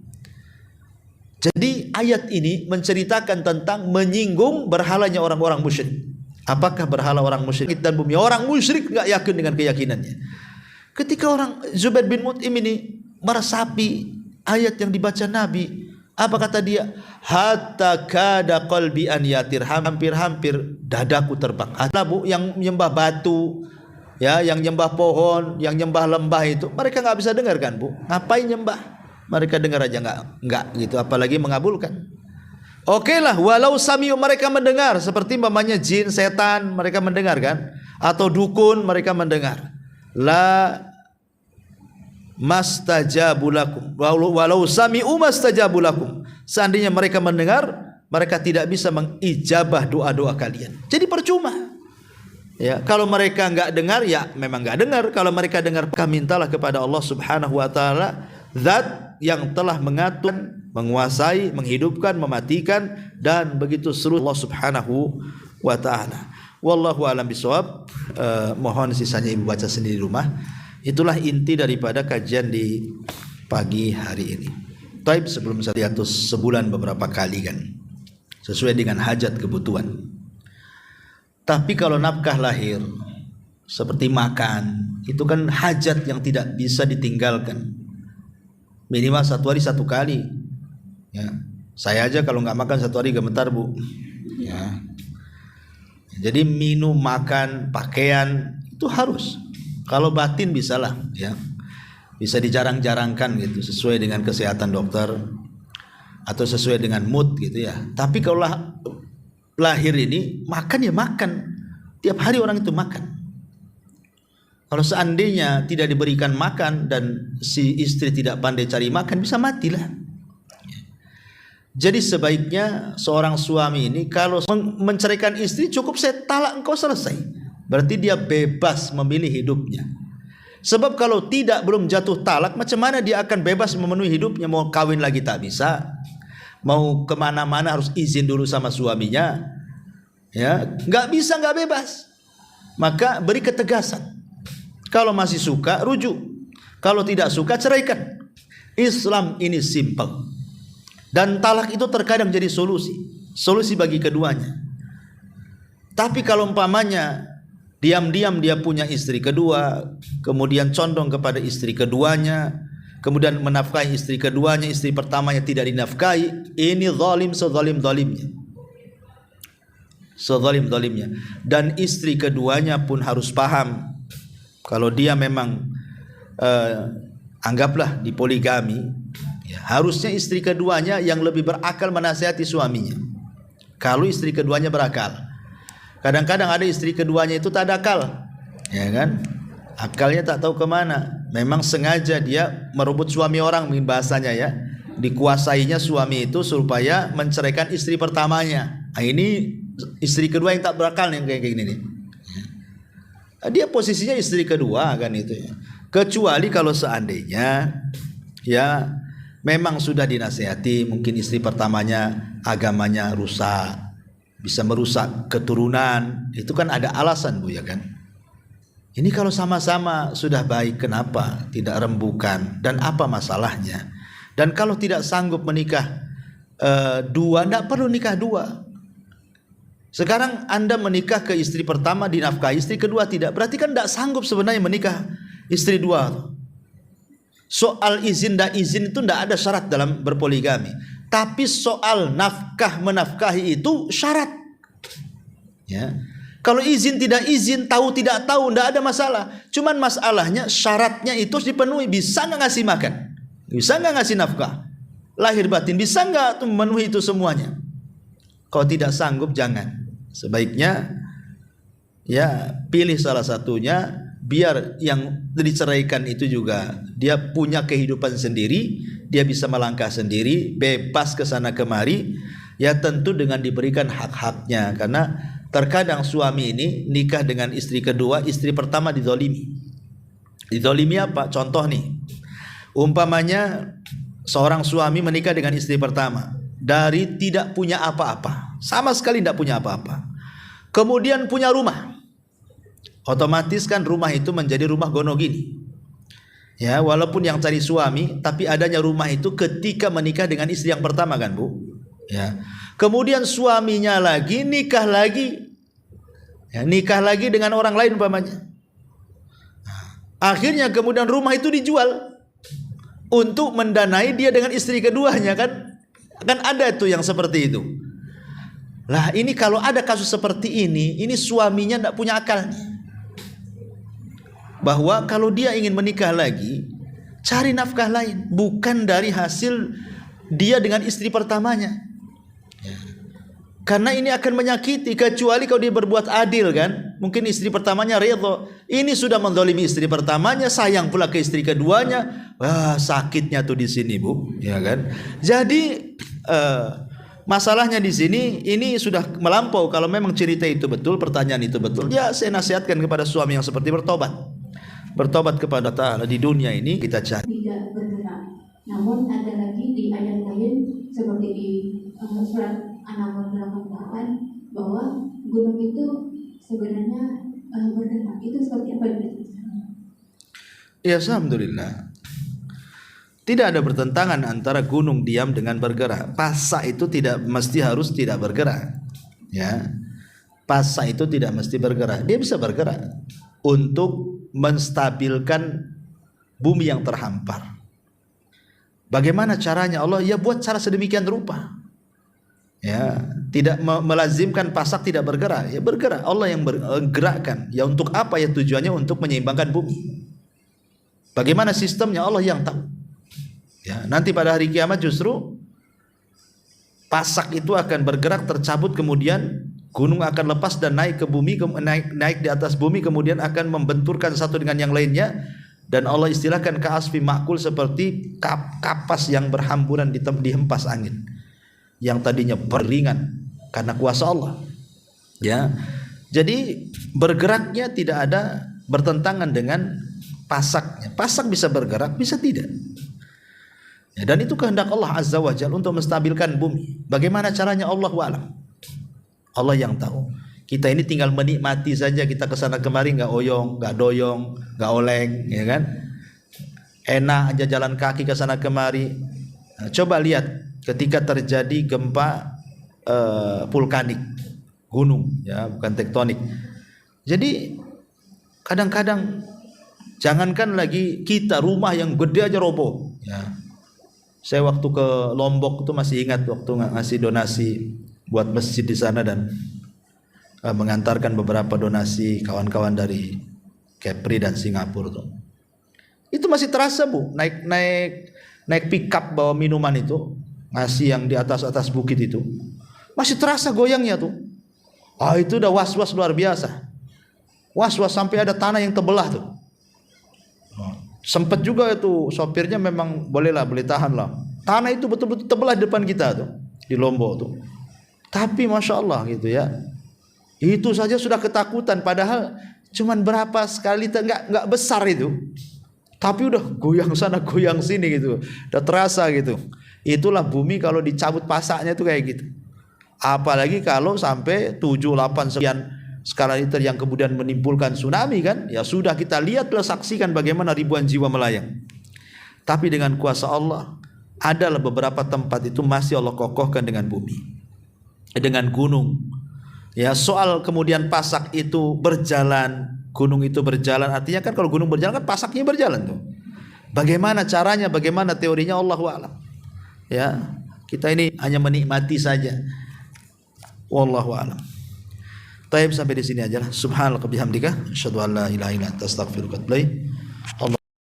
Jadi ayat ini menceritakan tentang menyinggung berhalanya orang-orang musyrik. Apakah berhala orang musyrik dan bumi? Orang musyrik enggak yakin dengan keyakinannya. Ketika orang Zubair bin Mut'im ini meresapi ayat yang dibaca Nabi, apa kata dia? Hatta kada qalbi an yatir, hampir-hampir dadaku terbang. Bu, yang menyembah batu, ya, yang nyembah pohon, yang nyembah lembah itu mereka nggak bisa dengar kan, Bu? Ngapain nyembah? Mereka dengar aja enggak gitu, apalagi mengabulkan. Oke lah, walau sami'u, mereka mendengar, seperti mamanya jin, setan, mereka mendengar kan? Atau dukun, mereka mendengar. La mastajabu lakum, walau sami'u mastajabu lakum. Seandainya mereka mendengar, mereka tidak bisa mengijabah doa-doa kalian. Jadi percuma. Ya, kalau mereka enggak dengar, ya memang enggak dengar. Kalau mereka dengar, maka mintalah kepada Allah Subhanahu wa taala, zat yang telah mengatur, menguasai, menghidupkan, mematikan, dan begitu seluruh Allah Subhanahu wa taala. Wallahu a'lam bishawab. Mohon sisanya ibu baca sendiri di rumah. Itulah inti daripada kajian di pagi hari ini. Taib, sebelum saya hiatus sebulan beberapa kali kan, sesuai dengan hajat kebutuhan. Tapi kalau nafkah lahir seperti makan, itu kan hajat yang tidak bisa ditinggalkan. Minimal 1 hari 1 kali. Ya, saya aja kalau nggak makan 1 hari gemetar bu. Ya. Jadi minum, makan, pakaian itu harus. Kalau batin bisalah, ya, bisa dijarang-jarangkan gitu, sesuai dengan kesehatan dokter atau sesuai dengan mood gitu ya. Tapi kalau lahir ini makan ya makan, tiap hari orang itu makan. Kalau seandainya tidak diberikan makan dan si istri tidak pandai cari makan, bisa matilah. Jadi sebaiknya seorang suami ini kalau menceraikan istri, cukup saya talak engkau, selesai. Berarti dia bebas memilih hidupnya. Sebab kalau tidak, belum jatuh talak, macam mana dia akan bebas memenuhi hidupnya? Mau kawin lagi tak bisa, mau kemana-mana harus izin dulu sama suaminya. Ya, nggak bisa, nggak bebas. Maka beri ketegasan. Kalau masih suka, rujuk. Kalau tidak suka, ceraikan. Islam ini simple. Dan talak itu terkadang jadi solusi bagi keduanya. Tapi kalau umpamanya diam-diam dia punya istri kedua, kemudian condong kepada istri keduanya, kemudian menafkahi istri keduanya, istri pertamanya tidak dinafkahi, ini zalim sezalim-zalimnya. Sezalim-zalimnya. Dan istri keduanya pun harus paham, kalau dia memang anggaplah di poligami, ya, harusnya istri keduanya yang lebih berakal menasihati suaminya. Kalau istri keduanya berakal. Kadang-kadang ada istri keduanya itu tak ada akal, ya kan? Akalnya tak tahu kemana. Memang sengaja dia merebut suami orang, mungkin bahasanya ya. Dikuasainya suami itu supaya menceraikan istri pertamanya. Nah, ini istri kedua yang tak berakal nih, kayak gini nih. Dia posisinya istri kedua kan itu ya. Kecuali kalau seandainya ya memang sudah dinasihati, mungkin istri pertamanya agamanya rusak, bisa merusak keturunan, itu kan ada alasan bu ya kan. Ini kalau sama-sama sudah baik, kenapa tidak rembukan, dan apa masalahnya? Dan kalau tidak sanggup menikah dua, tidak perlu nikah dua. Sekarang Anda menikah ke istri pertama dinafkahi, istri kedua tidak, berarti kan tidak sanggup sebenarnya menikah istri dua. Soal izin dan izin itu tidak ada syarat dalam berpoligami. Tapi soal nafkah menafkahi itu syarat. Ya. Kalau izin tidak izin, tahu tidak tahu, tidak ada masalah. Cuman masalahnya syaratnya itu dipenuhi. Bisa nggak ngasih makan? Bisa nggak ngasih nafkah? Lahir batin bisa nggak memenuhi itu semuanya? Kalau tidak sanggup jangan. Sebaiknya ya pilih salah satunya. Biar yang diceraikan itu juga dia punya kehidupan sendiri, dia bisa melangkah sendiri, bebas ke sana kemari, ya tentu dengan diberikan hak-haknya. Karena terkadang suami ini nikah dengan istri kedua, istri pertama dizolimi. Dizolimi apa? Contoh nih, umpamanya seorang suami menikah dengan istri pertama, dari tidak punya apa-apa, sama sekali tidak punya apa-apa, kemudian punya rumah. Otomatis kan rumah itu menjadi rumah gonogini. Ya, walaupun yang cari suami, tapi adanya rumah itu ketika menikah dengan istri yang pertama kan, Bu? Ya. Kemudian suaminya lagi nikah lagi. Ya, nikah lagi dengan orang lain umpamanya. Akhirnya kemudian rumah itu dijual untuk mendanai dia dengan istri keduanya kan? Kan ada tuh yang seperti itu. Lah, ini kalau ada kasus seperti ini suaminya tidak punya akalnya. Bahwa kalau dia ingin menikah lagi, cari nafkah lain, bukan dari hasil dia dengan istri pertamanya. Karena ini akan menyakiti, kecuali kalau dia berbuat adil kan. Mungkin istri pertamanya ridho, ini sudah menzalimi istri pertamanya, sayang pula ke istri keduanya. Wah, sakitnya tuh di sini, Bu, ya kan? Jadi masalahnya di sini ini sudah melampau. Kalau memang cerita itu betul, pertanyaan itu betul, ya saya nasihatkan kepada suami yang seperti bertobat kepada Ta'ala. Di dunia ini kita cari tidak bergerak. Namun ada lagi di ayat lain seperti di surat An-Naml 88 bahwa gunung itu sebenarnya bergerak. Itu seperti apa? Ya, alhamdulillah. Tidak ada bertentangan antara gunung diam dengan bergerak. Pasak itu tidak mesti harus tidak bergerak. Ya. Pasak itu tidak mesti bergerak. Dia bisa bergerak untuk menstabilkan bumi yang terhampar. Bagaimana caranya? Allah ya buat cara sedemikian rupa. Ya, tidak melazimkan pasak tidak bergerak. Ya bergerak. Allah yang bergerakkan. Ya untuk apa? Ya tujuannya untuk menyeimbangkan bumi. Bagaimana sistemnya? Allah yang tahu. Ya, nanti pada hari kiamat justru pasak itu akan bergerak, tercabut, kemudian gunung akan lepas dan naik ke bumi, naik di atas bumi, kemudian akan membenturkan satu dengan yang lainnya. Dan Allah istilahkan ka'asfi ma'kul, seperti kapas yang berhamburan dihempas angin, yang tadinya beringan karena kuasa Allah. Ya, jadi bergeraknya tidak ada bertentangan dengan pasaknya. Pasak bisa bergerak, bisa tidak. Ya, dan itu kehendak Allah Azza wa Jalla untuk menstabilkan bumi. Bagaimana caranya? Allahu a'lam. Allah yang tahu. Kita ini tinggal menikmati saja, kita kesana kemari, nggak oyong, nggak doyong, nggak oleng, ya kan? Enak aja jalan kaki kesana kemari. Nah, coba lihat ketika terjadi gempa vulkanik, gunung, ya bukan tektonik. Jadi kadang-kadang jangankan lagi kita, rumah yang gede aja roboh. Ya. Saya waktu ke Lombok itu masih ingat waktu ngasih donasi buat masjid di sana dan mengantarkan beberapa donasi kawan-kawan dari Kepri dan Singapura tuh. Itu masih terasa, Bu, naik pickup bawa minuman itu, ngasih yang di atas bukit itu. Masih terasa goyangnya tuh. Itu udah was-was luar biasa. Was-was sampai ada tanah yang terbelah tuh. Sempet juga itu sopirnya memang boleh tahan lah. Tanah itu betul-betul terbelah di depan kita tuh, di Lombok tuh. Tapi Masya Allah gitu ya. Itu saja sudah ketakutan, padahal cuman berapa sekali, nggak besar itu, tapi udah goyang sana goyang sini gitu, udah terasa gitu. Itulah bumi kalau dicabut pasaknya tuh kayak gitu. Apalagi kalau sampai 7, 8 sekian skala Richter yang kemudian menimbulkan tsunami kan, ya sudah kita lihatlah, saksikan bagaimana ribuan jiwa melayang. Tapi dengan kuasa Allah, adalah beberapa tempat itu masih Allah kokohkan dengan bumi, dengan gunung. Ya, soal kemudian pasak itu berjalan, gunung itu berjalan, artinya kan kalau gunung berjalan kan pasaknya berjalan tuh. Bagaimana caranya, bagaimana teorinya, Allahu a'lam. Ya, kita ini hanya menikmati saja. Wallahu a'lam. Taib, sampai di sini aja lah. Subhanallah bihamdika, asyhadu an la ilaha illa anta astaghfiruka wa atubu ilaik.